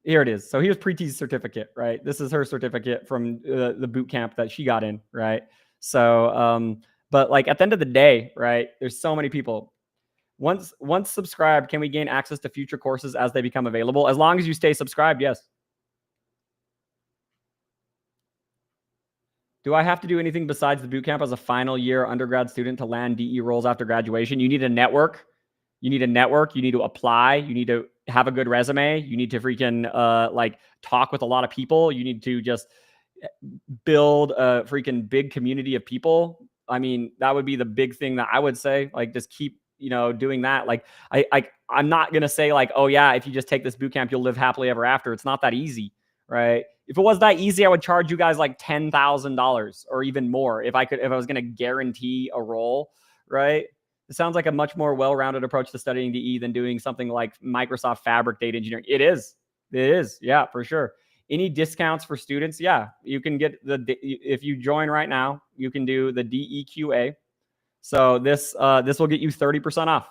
Here it is. So here's Preeti's certificate, right? This is her certificate from the boot camp that she got in, right? So, but like at the end of the day, right? There's so many people. Once subscribed, can we gain access to future courses as they become available? As long as you stay subscribed, yes. Do I have to do anything besides the bootcamp as a final year undergrad student to land DE roles after graduation? You need a network. You need to apply. You need to have a good resume. You need to freaking like talk with a lot of people. You need to just build a freaking big community of people. I mean, that would be the big thing that I would say. Like, just keep, doing that. Like, I'm not gonna say like, oh yeah, if you just take this bootcamp, you'll live happily ever after. It's not that easy, right? If it was that easy, I would charge you guys like $10,000 or even more if I was going to guarantee a role, right? It sounds like a much more well-rounded approach to studying DE than doing something like Microsoft Fabric data engineering. It is. Yeah, for sure. Any discounts for students? Yeah, you can get if you join right now, you can do the DEQA. So this will get you 30% off.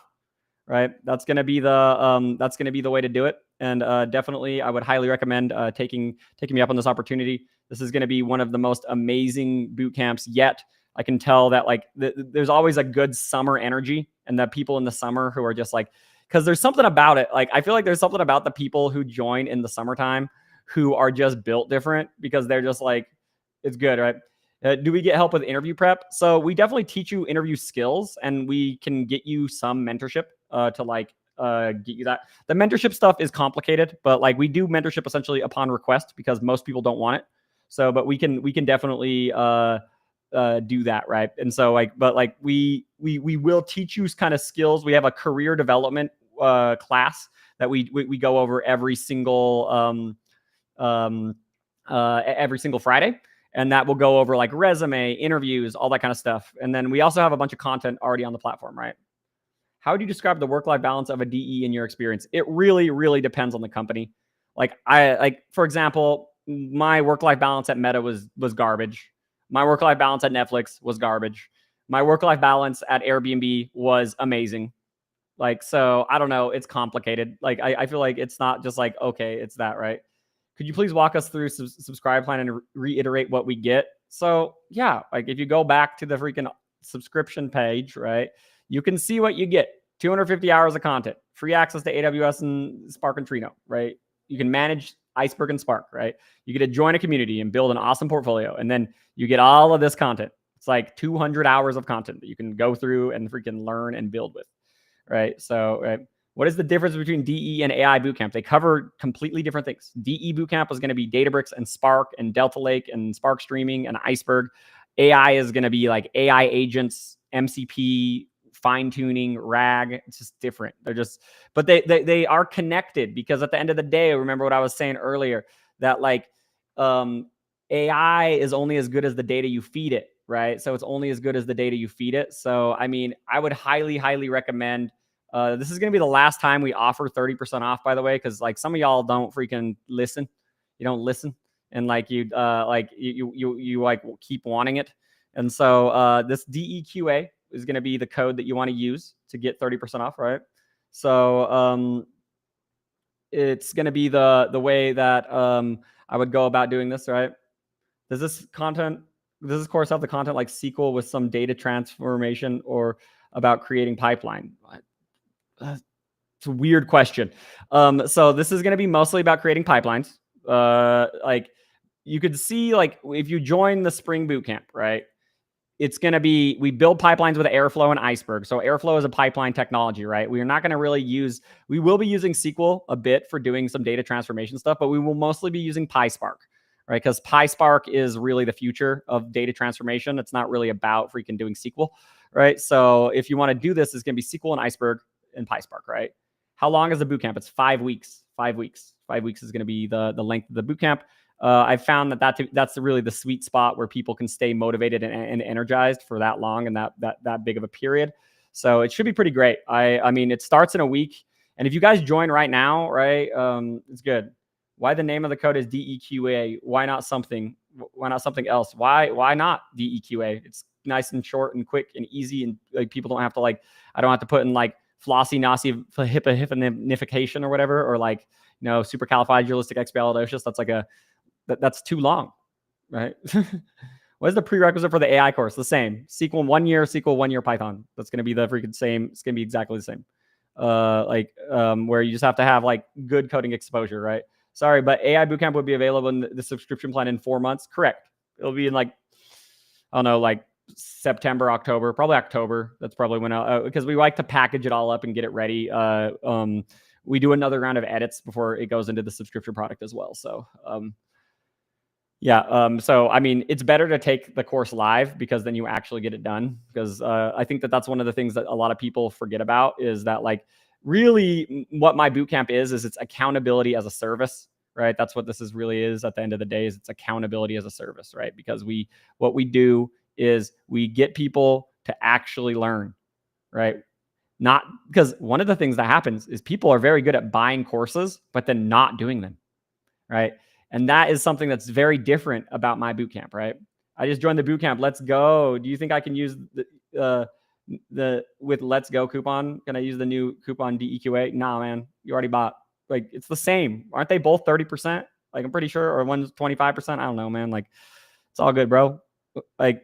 Right, that's gonna be the way to do it, and definitely I would highly recommend taking me up on this opportunity. This is gonna be one of the most amazing boot camps yet. I can tell that like there's always a good summer energy, and the people in the summer who are just like, because there's something about it. Like I feel like there's something about the people who join in the summertime who are just built different because they're just like, it's good, right? Do we get help with interview prep? So we definitely teach you interview skills, and we can get you some mentorship to like get you that. The mentorship stuff is complicated, but like we do mentorship essentially upon request because most people don't want it. So, but we can definitely do that, right? And so like, but like we will teach you kind of skills. We have a career development class that we go over every single Friday. And that will go over like resume, interviews, all that kind of stuff. And then we also have a bunch of content already on the platform, right? How do you describe the work-life balance of a DE in your experience? It really, really depends on the company. Like for example, my work-life balance at Meta was garbage. My work-life balance at Netflix was garbage. My work-life balance at Airbnb was amazing. Like, so I don't know. It's complicated. Like, I feel like it's not just like, okay, it's that, right? Could you please walk us through subscribe plan and reiterate what we get? So yeah, like if you go back to the freaking subscription page, right, you can see what you get. 250 hours of content, free access to AWS and Spark and Trino, right? You can manage Iceberg and Spark, right? You get to join a community and build an awesome portfolio. And then you get all of this content. It's like 200 hours of content that you can go through and freaking learn and build with, right? So, right. What is the difference between DE and AI Bootcamp? They cover completely different things. DE Bootcamp is going to be Databricks and Spark and Delta Lake and Spark Streaming and Iceberg. AI is going to be like AI agents, MCP, fine-tuning, RAG. It's just different. They're just, but they are connected because at the end of the day, remember what I was saying earlier, that like AI is only as good as the data you feed it, right? So it's only as good as the data you feed it. So, I mean, I would highly, highly recommend. This is going to be the last time we offer 30% off, by the way, because like some of y'all don't freaking listen. You don't listen, and like you like keep wanting it. And so this DEQA is going to be the code that you want to use to get 30% off, right? So it's going to be the way that I would go about doing this, right? Does this course have the content like SQL with some data transformation or about creating pipeline? It's a weird question. So this is going to be mostly about creating pipelines. Like you could see, like if you join the Spring Bootcamp, right? it's going to be, we build pipelines with Airflow and Iceberg. So Airflow is a pipeline technology, right? We are not going to really use, we will be using SQL a bit for doing some data transformation stuff, but we will mostly be using PySpark, right? Because PySpark is really the future of data transformation. It's not really about freaking doing SQL, right? So if you want to do this, it's going to be SQL and Iceberg and PySpark, right? How long is the bootcamp? It's 5 weeks. 5 weeks. 5 weeks is going to be the length of the bootcamp. I found that's really the sweet spot where people can stay motivated and energized for that long and that big of a period. So it should be pretty great. I mean, it starts in a week, and if you guys join right now, right, it's good. Why the name of the code is DEQA? Why not something? Why not something else? Why not DEQA? It's nice and short and quick and easy, and like people don't have to like. I don't have to put in like flossy nosy hyponification or whatever, or like supercalifragilisticexpialidocious. That's like that's too long, right? What is the prerequisite for the AI course? The same. SQL 1 year, SQL 1 year Python. That's going to be the freaking same. It's going to be exactly the same. Where you just have to have like good coding exposure, right? Sorry, but AI Bootcamp would be available in the subscription plan in 4 months. Correct. It'll be in like, I don't know, like September, October, probably October. That's probably when because we like to package it all up and get it ready. We do another round of edits before it goes into the subscription product as well. So, so I mean, it's better to take the course live because then you actually get it done. Because I think that's one of the things that a lot of people forget about is that like really what my bootcamp is it's accountability as a service, right? That's what this really is at the end of the day, is it's accountability as a service, right? Because what we do is we get people to actually learn, right? Not because one of the things that happens is people are very good at buying courses, but then not doing them, right? And that is something that's very different about my bootcamp, right? I just joined the bootcamp. Let's go. Do you think I can use the with Let's Go coupon? Can I use the new coupon DEQA? Nah, man, you already bought. Like it's the same. Aren't they both 30%? Like I'm pretty sure, or one's 25%. I don't know, man. Like it's all good, bro. Like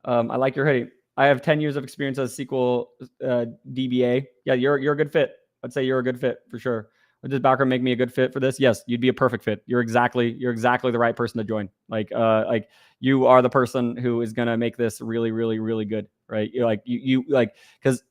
I like your hoodie. I have 10 years of experience as SQL DBA. Yeah, you're a good fit. I'd say you're a good fit for sure. Would this background make me a good fit for this? Yes, you'd be a perfect fit. You're exactly the right person to join. Like you are the person who is gonna make this really, really, really good, right? You're like you like because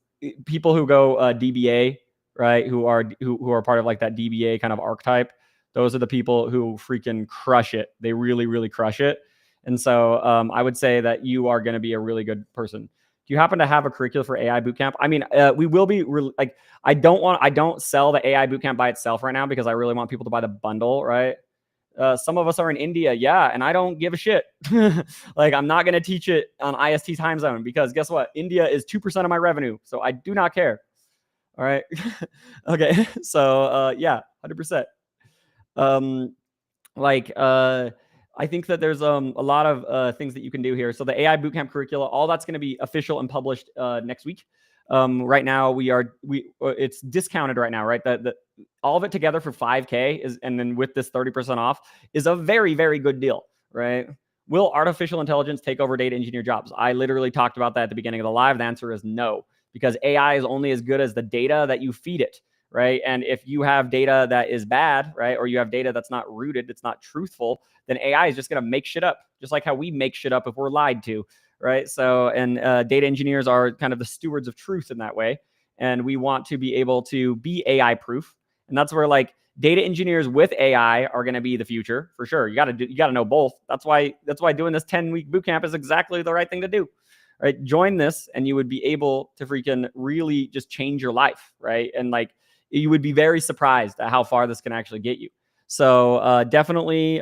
people who go DBA, right, who are part of like that DBA kind of archetype, those are the people who freaking crush it. They really, really crush it. And so I would say that you are going to be a really good person. Do you happen to have a curriculum for AI Bootcamp? I mean, we will be like, I don't sell the AI Bootcamp by itself right now because I really want people to buy the bundle, right? Some of us are in India, yeah, and I don't give a shit. Like, I'm not going to teach it on IST time zone because guess what? India is 2% of my revenue, so I do not care. All right. Okay. So yeah, 100%. I think that there's a lot of things that you can do here. So the AI Bootcamp curricula, all that's going to be official and published next week. Right now it's discounted right now, right? The all of it together for 5K is, and then with this 30% off is a very, very good deal, right? Will artificial intelligence take over data engineer jobs? I literally talked about that at the beginning of the live. The answer is no, because AI is only as good as the data that you feed it. Right. And if you have data that is bad, right, or you have data that's not rooted, it's not truthful, then AI is just going to make shit up, just like how we make shit up if we're lied to. Right. So, and data engineers are kind of the stewards of truth in that way. And we want to be able to be AI proof. And that's where like data engineers with AI are going to be the future for sure. You got to know both. That's why doing this 10-week bootcamp is exactly the right thing to do. Right. Join this and you would be able to freaking really just change your life. Right. And like, you would be very surprised at how far this can actually get you. So definitely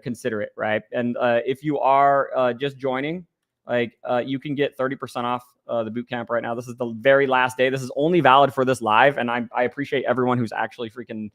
consider it, right? And if you are just joining, like you can get 30% off the bootcamp right now. This is the very last day. This is only valid for this live, and I appreciate everyone who's actually freaking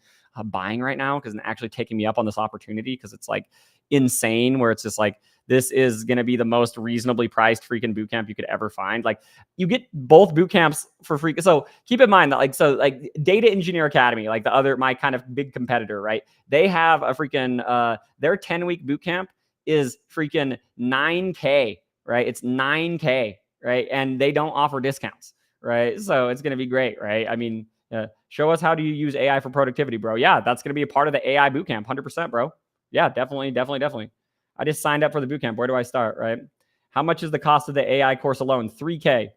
buying right now because actually taking me up on this opportunity because it's like insane. Where it's just like this is going to be the most reasonably priced freaking bootcamp you could ever find. Like you get both bootcamps for free. So keep in mind that like Data Engineer Academy, like my kind of big competitor, right? They have a freaking their 10-week bootcamp is freaking 9K, right? It's 9K, right? And they don't offer discounts, right? So it's going to be great, right? I mean, show us how do you use AI for productivity, bro? Yeah, that's going to be a part of the AI bootcamp, 100%, bro. Yeah, definitely. I just signed up for the bootcamp. Where do I start, right? How much is the cost of the AI course alone? $3K,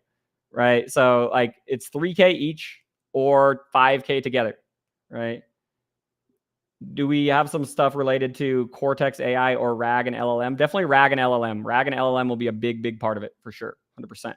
right? So like it's $3K each or $5K together, right? Do we have some stuff related to Cortex AI or RAG and LLM? Definitely RAG and LLM. RAG and LLM will be a big part of it for sure, 100%.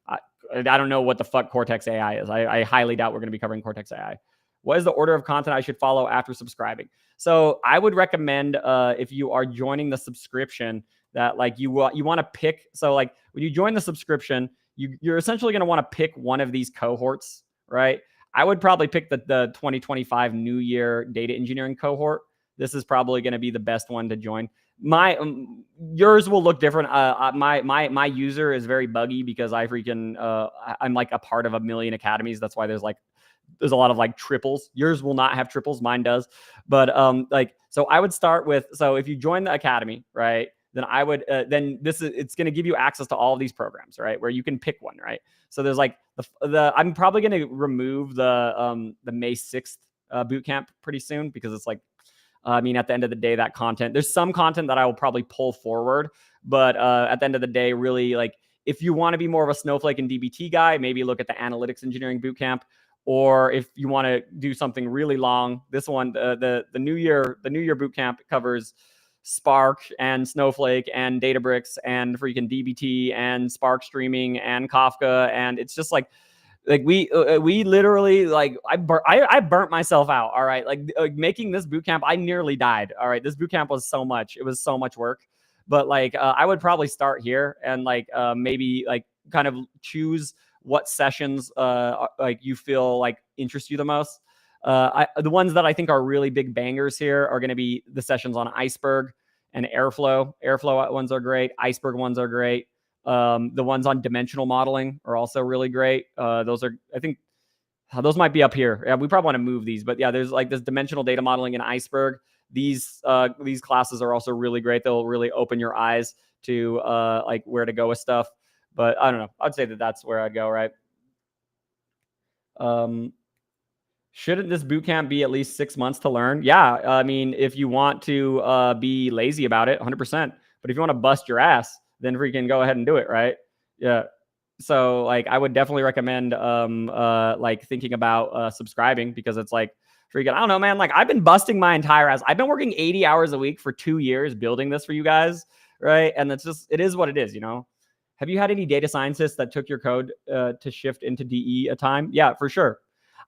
I don't know what the fuck Cortex AI is. I highly doubt we're going to be covering Cortex AI. What is the order of content I should follow after subscribing? So I would recommend if you are joining the subscription that like you want to pick. So like when you join the subscription, you're essentially going to want to pick one of these cohorts, right? I would probably pick the 2025 New Year data engineering cohort. This is probably going to be the best one to join. Yours will look different. My user is very buggy because I'm like a part of a million academies. That's why there's a lot of like triples. Yours will not have triples. Mine does. But so I would start with, so if you join the academy, right, then I would, it's going to give you access to all of these programs, right, where you can pick one, right? So there's like I'm probably going to remove the May 6th bootcamp pretty soon because it's like, I mean, at the end of the day, that content, there's some content that I will probably pull forward, but at the end of the day, really, like, if you want to be more of a Snowflake and DBT guy, maybe look at the analytics engineering bootcamp. Or if you want to do something really long, this one, the New Year bootcamp covers Spark and Snowflake and Databricks and freaking DBT and Spark streaming and Kafka, and it's just like we literally, like, I burnt myself out. All right, like making this bootcamp, I nearly died. All right, this bootcamp was so much. It was so much work, but like I would probably start here and like maybe like kind of choose what sessions like you feel like interest you the most. The ones that I think are really big bangers here are going to be the sessions on Iceberg and Airflow. Airflow ones are great. Iceberg ones are great. The ones on dimensional modeling are also really great. Those are, I think, those might be up here. Yeah, we probably want to move these, but yeah, there's like this dimensional data modeling in Iceberg. These classes are also really great. They'll really open your eyes to like where to go with stuff. But I don't know. I'd say that that's where I'd go, right? Shouldn't this bootcamp be at least 6 months to learn? Yeah, I mean, if you want to be lazy about it, 100%. But if you want to bust your ass, then freaking go ahead and do it, right? Yeah. So like, I would definitely recommend like thinking about subscribing, because it's like freaking, I don't know, man. Like, I've been busting my entire ass. I've been working 80 hours a week for 2 years building this for you guys, right? And it's just, it is what it is, you know. Have you had any data scientists that took your code to shift into DE a time? Yeah, for sure.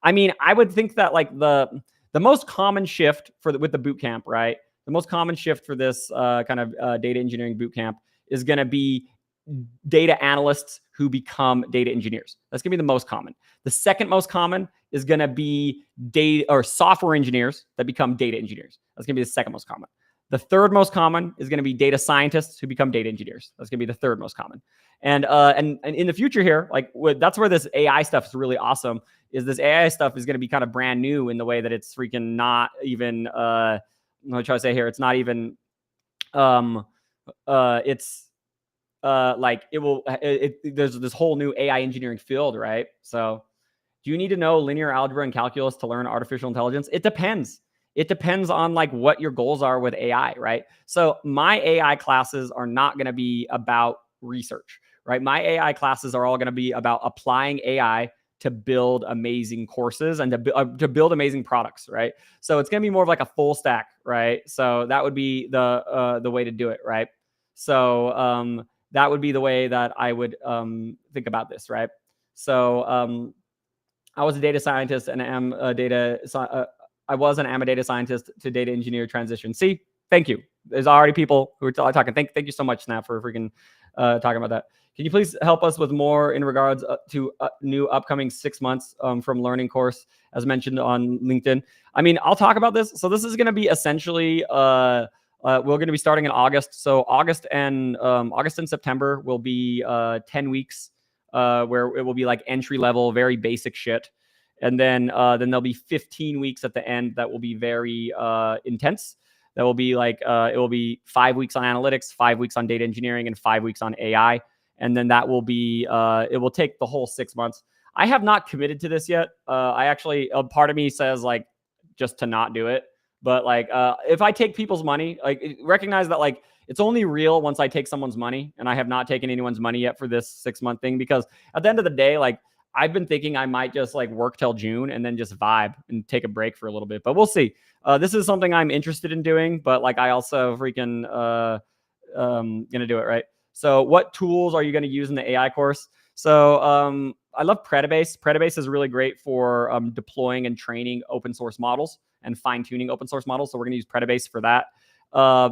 I mean, I would think that like the most common shift with the bootcamp, right? The most common shift for this kind of data engineering bootcamp is going to be data analysts who become data engineers. That's going to be the most common. The second most common is going to be data or software engineers that become data engineers. That's going to be the second most common. The third most common is going to be data scientists who become data engineers. That's going to be the third most common. And in the future here, like that's where this AI stuff is really awesome. Is this AI stuff is going to be kind of brand new in the way that it's freaking not even. I'm trying to say here, it's not even. It's like it will. There's this whole new AI engineering field, right? So, do you need to know linear algebra and calculus to learn artificial intelligence? It depends. It depends on like what your goals are with AI, right? So my AI classes are not going to be about research, right? My AI classes are all going to be about applying AI to build amazing courses and to build amazing products, right? So it's going to be more of like a full stack, right? So that would be the way to do it, right? So that would be the way that I would think about this, right? So I was a data scientist and am a I was and am a data scientist to data engineer transition. See, thank you. There's already people who are talking. Thank you so much, Snap, for freaking talking about that. Can you please help us with more in regards to new upcoming 6 months from learning course, as mentioned on LinkedIn? I mean, I'll talk about this. So this is going to be essentially, we're going to be starting in August. So August and September will be 10 weeks where it will be like entry level, very basic shit. And then there'll be 15 weeks at the end that will be very intense. That will be like, it will be 5 weeks on analytics, 5 weeks on data engineering, and 5 weeks on AI. And then that will be, it will take the whole 6 months. I have not committed to this yet. I actually, a part of me says like, just to not do it. But like, if I take people's money, like recognize that like it's only real once I take someone's money, and I have not taken anyone's money yet for this 6-month thing, because at the end of the day, like I've been thinking I might just like work till June and then just vibe and take a break for a little bit, but we'll see. This is something I'm interested in doing, but like I also freaking gonna do it, right? So what tools are you going to use in the AI course? So I love Predibase. Predibase is really great for deploying and training open source models and fine tuning open source models. So we're going to use Predibase for that.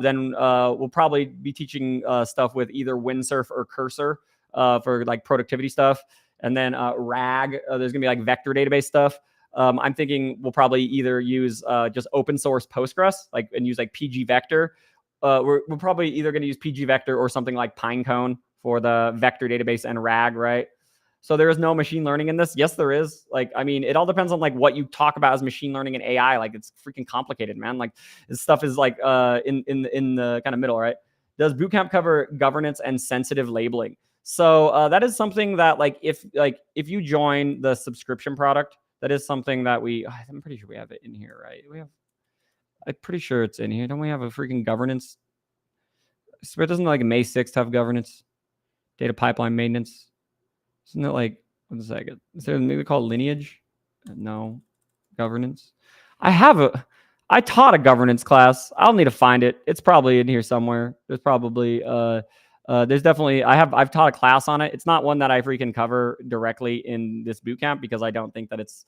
Then we'll probably be teaching stuff with either Windsurf or Cursor for like productivity stuff. And then RAG, there's going to be like vector database stuff. I'm thinking we'll probably either use just open source Postgres, like, and use like PG Vector. We're probably either going to use PG Vector or something like Pinecone for the vector database and RAG, right? So there is no machine learning in this. Yes, there is. Like, I mean, it all depends on like what you talk about as machine learning and AI. Like, it's freaking complicated, man. Like, this stuff is like in the kind of middle, right? Does bootcamp cover governance and sensitive labeling? So that is something that like if you join the subscription product, that is something that I'm pretty sure we have it in here, right? I'm pretty sure it's in here. Don't we have a freaking governance? So it doesn't like May 6th have governance, data pipeline maintenance. Isn't it like, one second? Is there maybe called lineage? No, governance. I taught a governance class. I'll need to find it. It's probably in here somewhere. There's probably there's definitely I've taught a class on it. It's not one that I freaking cover directly in this bootcamp because I don't think that it's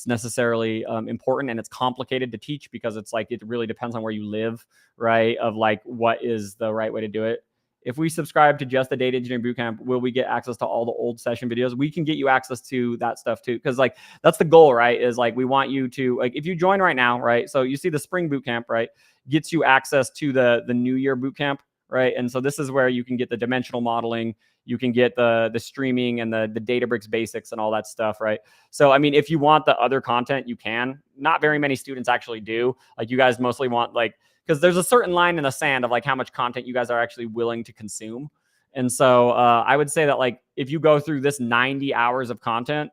necessarily important, and it's complicated to teach because it's like it really depends on where you live, right? Of like what is the right way to do it. If we subscribe to just the data engineering bootcamp, will we get access to all the old session videos? We can get you access to that stuff too, because like that's the goal, right? Is like we want you to like if you join right now, right? So you see the spring bootcamp, right? Gets you access to the new year bootcamp, right? And so this is where you can get the dimensional modeling, you can get the streaming and the Databricks basics and all that stuff, right? So I mean, if you want the other content, you can. Not very many students actually do. Like you guys mostly want like, because there's a certain line in the sand of like how much content you guys are actually willing to consume. And so I would say that like if you go through this 90 hours of content,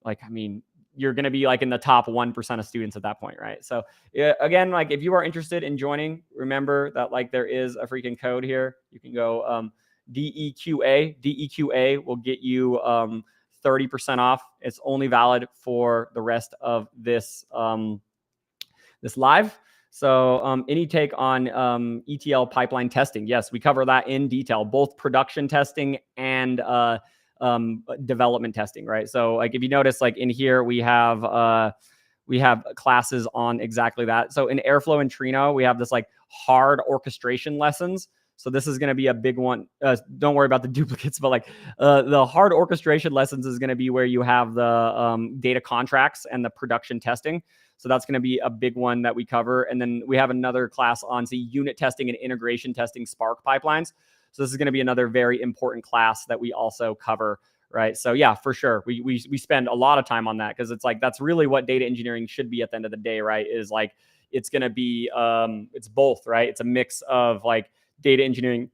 like, I mean, you're going to be like in the top 1% of students at that point, right? So again, like if you are interested in joining, remember that like there is a freaking code here. You can go DEQA. DEQA will get you 30% off. It's only valid for the rest of this this live. So any take on ETL pipeline testing? Yes, we cover that in detail, both production testing and development testing, right? So like if you notice, like in here we have classes on exactly that. So in Airflow and Trino, we have this like hard orchestration lessons. So this is going to be a big one. Don't worry about the duplicates, but like the hard orchestration lessons is going to be where you have the data contracts and the production testing. So that's going to be a big one that we cover. And then we have another class on unit testing and integration testing Spark pipelines. So this is going to be another very important class that we also cover, right? So yeah, for sure. We spend a lot of time on that because it's like, that's really what data engineering should be at the end of the day, right? Is like, it's going to be, it's both, right? It's a mix of like data engineering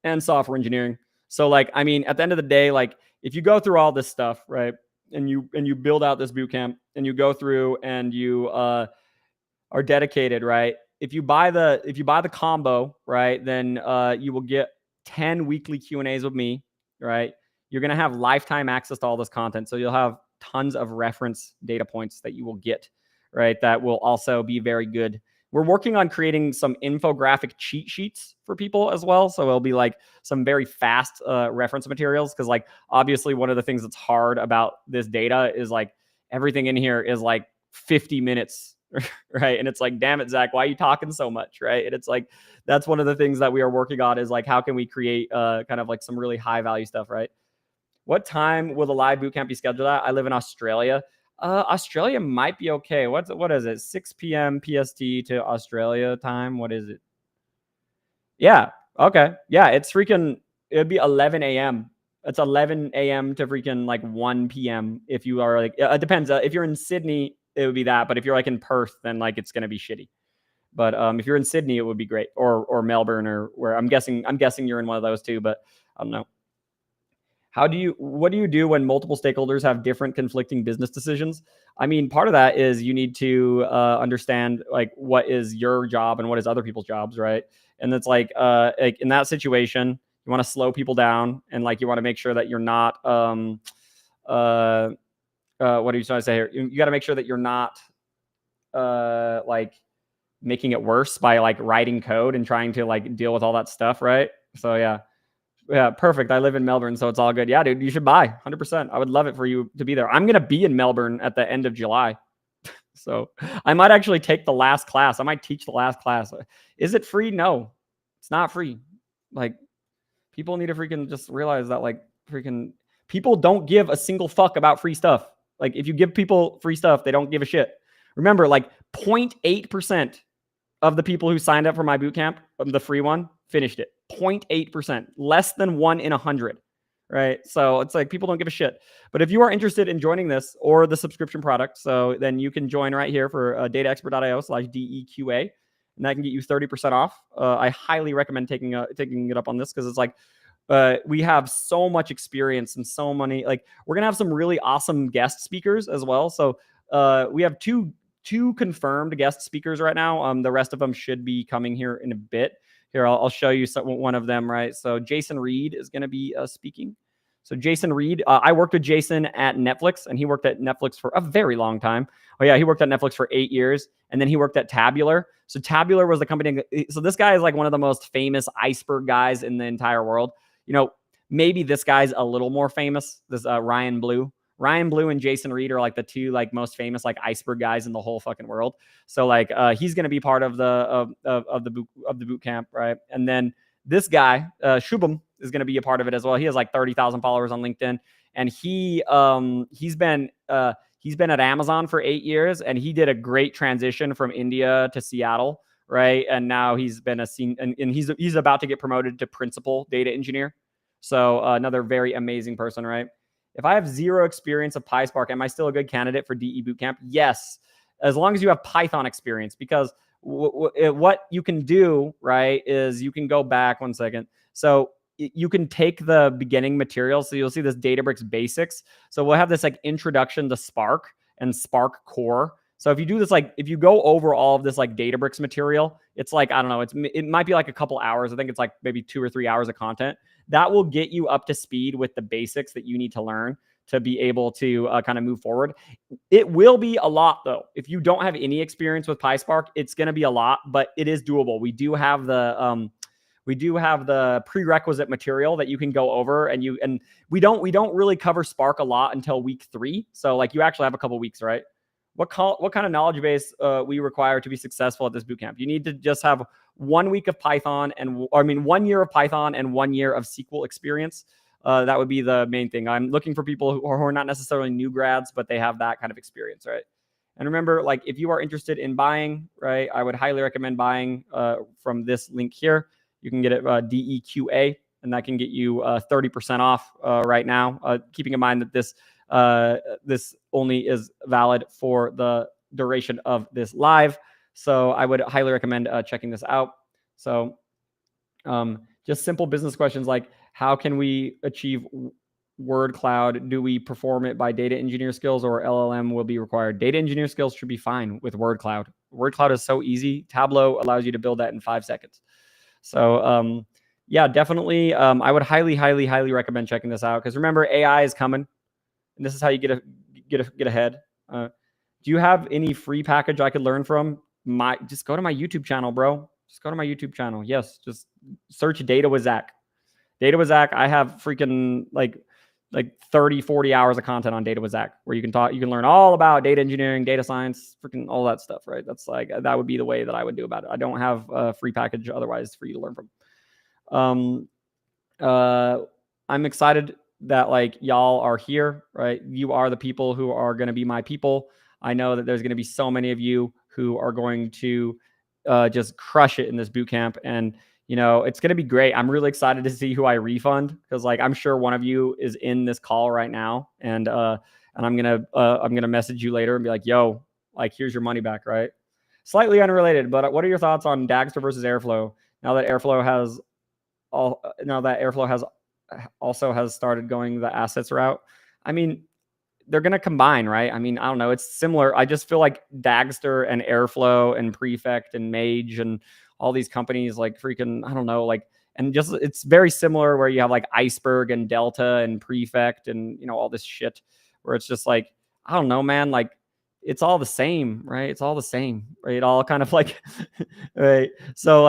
and software engineering. So like, I mean, at the end of the day, like if you go through all this stuff, right? And you build out this boot camp and you go through and you are dedicated, right? If you buy the combo, right, then you will get 10 weekly Q&As with me, right? You're going to have lifetime access to all this content. So you'll have tons of reference data points that you will get, right? That will also be very good. We're working on creating some infographic cheat sheets for people as well. So it'll be like some very fast reference materials. Cause like, obviously one of the things that's hard about this data is like everything in here is like 50 minutes, right? And it's like, damn it, Zach, why are you talking so much, right? And it's like, that's one of the things that we are working on is like, how can we create kind of like some really high value stuff, right? What time will the live bootcamp be scheduled at? I live in Australia. Australia might be okay. What is it? 6 p.m. PST to Australia time. What is it? Yeah. Okay. Yeah. It'd be 11 a.m. It's 11 a.m. to freaking like 1 p.m. If you are like, it depends. If you're in Sydney, it would be that. But if you're like in Perth, then like it's going to be shitty. But if you're in Sydney, it would be great. Or Melbourne or where I'm guessing you're in one of those too, but I don't know. what do you do when multiple stakeholders have different conflicting business decisions? I mean, part of that is you need to understand like what is your job and what is other people's jobs, right? And it's like in that situation, you want to slow people down, and like you want to make sure that you're not what are you trying to say here? You got to make sure that you're not like making it worse by like writing code and trying to like deal with all that stuff, right? So yeah, perfect. I live in Melbourne, so it's all good. Yeah, dude, you should buy 100%. I would love it for you to be there. I'm gonna be in Melbourne at the end of July, so I might actually take the last class. I might teach the last class. Is it free? No, it's not free. Like, people need to freaking just realize that like freaking people don't give a single fuck about free stuff. Like, if you give people free stuff, they don't give a shit. Remember, like 0.8% of the people who signed up for my bootcamp, the free one, finished it. 0.8%, less than 1 in 100, right? So it's like people don't give a shit. But if you are interested in joining this or the subscription product, so then you can join right here for dataexpert.io/DEQA, and that can get you 30% off. I highly recommend taking it up on this, because it's like we have so much experience and so many, like, we're gonna have some really awesome guest speakers as well. So we have two confirmed guest speakers right now. The rest of them should be coming here in a bit. Here, I'll show you one of them, right? So Jason Reed is going to be speaking. So Jason Reed, I worked with Jason at Netflix, and he worked at Netflix for a very long time. Oh yeah, he worked at Netflix for 8 years, and then he worked at Tabular. So Tabular was the company. So this guy is like one of the most famous iceberg guys in the entire world. You know, maybe this guy's a little more famous. This Ryan Blue. Ryan Blue and Jason Reed are like the two like most famous like iceberg guys in the whole fucking world. So like he's going to be part of the boot camp, right? And then this guy Shubham is going to be a part of it as well. He has like 30,000 followers on LinkedIn, and he's been at Amazon for 8 years, and he did a great transition from India to Seattle, right? And now he's been and he's about to get promoted to principal data engineer. So another very amazing person, right? If I have zero experience of PySpark, am I still a good candidate for DE Bootcamp? Yes, as long as you have Python experience, because what you can do, right, is you can go back 1 second. So you can take the beginning material. So you'll see this Databricks basics. So we'll have this like introduction to Spark and Spark core. So if you do this, like if you go over all of this like Databricks material, it's like, I don't know, it might be like a couple hours. I think it's like maybe 2 or 3 hours of content. That will get you up to speed with the basics that you need to learn to be able to kind of move forward. It will be a lot though. If you don't have any experience with PySpark, it's going to be a lot, but it is doable. We do have the prerequisite material that you can go over, and we don't really cover Spark a lot until week 3. So like you actually have a couple weeks, right? What kind of knowledge base we require to be successful at this bootcamp? You need to just have 1 week of Python 1 year of Python and 1 year of SQL experience. That would be the main thing. I'm looking for people who are not necessarily new grads, but they have that kind of experience, right? And remember, like if you are interested in buying, right, I would highly recommend buying from this link here. You can get it DEQA, and that can get you 30% off right now. Keeping in mind that this only is valid for the duration of this live. So I would highly recommend checking this out. So just simple business questions like, how can we achieve word cloud? Do we perform it by data engineer skills, or LLM will be required? Data engineer skills should be fine with word cloud. Word cloud is so easy. Tableau allows you to build that in 5 seconds. So yeah, definitely. I would highly recommend checking this out, because remember, AI is coming, and this is how you get ahead. Do you have any free package I could learn from? Just go to my YouTube channel, bro. Just go to my YouTube channel. Yes, just search Data with Zach. Data with Zach. I have freaking like 30, 40 hours of content on Data with Zach, where you can learn all about data engineering, data science, freaking all that stuff, right? That's like, that would be the way that I would do about it. I don't have a free package otherwise for you to learn from. I'm excited that like y'all are here, right? You are the people who are going to be my people. I know that there's going to be so many of you who are going to just crush it in this boot camp, and you know, it's going to be great. I'm really excited to see who I refund, because like I'm sure one of you is in this call right now, and I'm gonna message you later and be like, yo, like here's your money back, right? Slightly unrelated, but what are your thoughts on Dagster versus Airflow now that Airflow has also has started going the assets route. I mean, they're going to combine, right? I mean, I don't know. It's similar. I just feel like Dagster and Airflow and Prefect and Mage and all these companies, like freaking, I don't know, like, and just it's very similar where you have like Iceberg and Delta and Prefect and, all this shit where it's just like, I don't know, man. Like, it's all the same, right? It's all the same, right? It all kind of like, right? So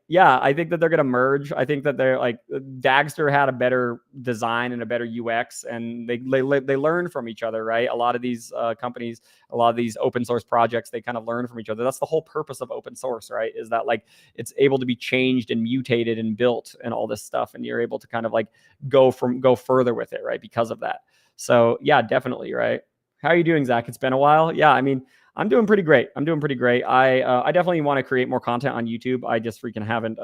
yeah, I think that they're gonna merge. I think that they're like Dagster had a better design and a better UX, and they learn from each other, right? A lot of these companies, a lot of these open source projects, they kind of learn from each other. That's the whole purpose of open source, right? Is that like it's able to be changed and mutated and built and all this stuff, and you're able to kind of like go further with it, right? Because of that. So yeah, definitely, right? How are you doing, Zach? It's been a while. Yeah, I mean, I'm doing pretty great. I definitely want to create more content on YouTube. I just freaking haven't.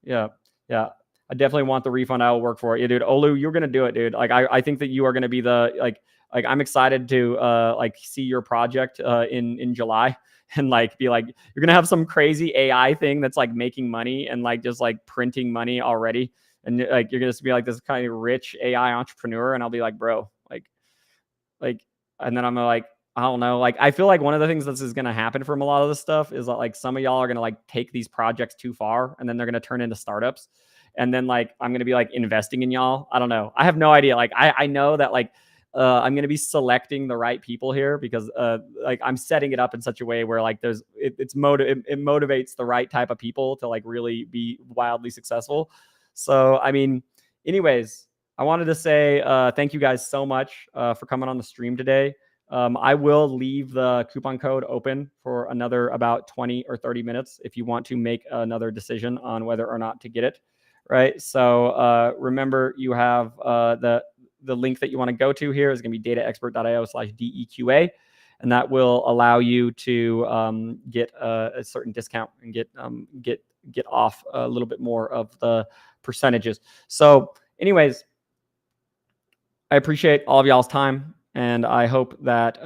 Yeah, yeah. I definitely want the refund. I will work for it. Yeah, dude. Olu, you're gonna do it, dude. Like, I think that you are gonna be the like I'm excited to like see your project in July and like be like you're gonna have some crazy AI thing that's like making money and like just like printing money already, and like you're gonna be like this kind of rich AI entrepreneur, and I'll be like, bro, like, and then I'm like, I don't know. Like, I feel like one of the things that is going to happen from a lot of this stuff is that like some of y'all are going to like take these projects too far and then they're going to turn into startups. And then like, I'm going to be like investing in y'all. I don't know. I have no idea. Like, I know that like, I'm going to be selecting the right people here because like I'm setting it up in such a way where like it motivates the right type of people to like really be wildly successful. So, I mean, anyways, I wanted to say thank you guys so much for coming on the stream today. I will leave the coupon code open for another about 20 or 30 minutes if you want to make another decision on whether or not to get it. Right. So remember, you have the link that you want to go to here is going to be dataexpert.io/DEQA. And that will allow you to get a certain discount and get off a little bit more of the percentages. So anyways, I appreciate all of y'all's time, and I hope that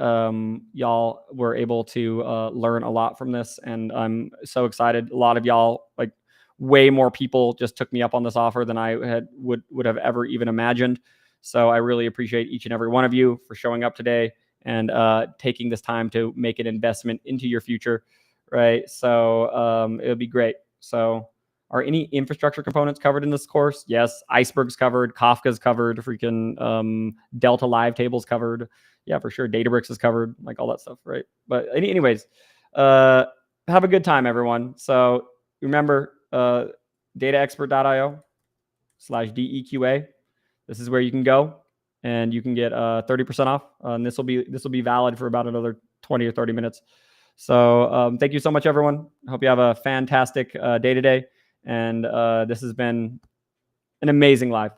y'all were able to learn a lot from this. And I'm so excited. A lot of y'all, like way more people, just took me up on this offer than I would have ever even imagined. So I really appreciate each and every one of you for showing up today and taking this time to make an investment into your future, right? So it would be great. So. Are any infrastructure components covered in this course? Yes. Iceberg's covered. Kafka's covered. Freaking Delta Live Tables covered. Yeah, for sure. Databricks is covered. Like all that stuff, right? But anyways, have a good time, everyone. So remember, dataexpert.io/DEQA. This is where you can go, and you can get 30% off. And this will be valid for about another 20 or 30 minutes. So thank you so much, everyone. I hope you have a fantastic day today. And this has been an amazing live.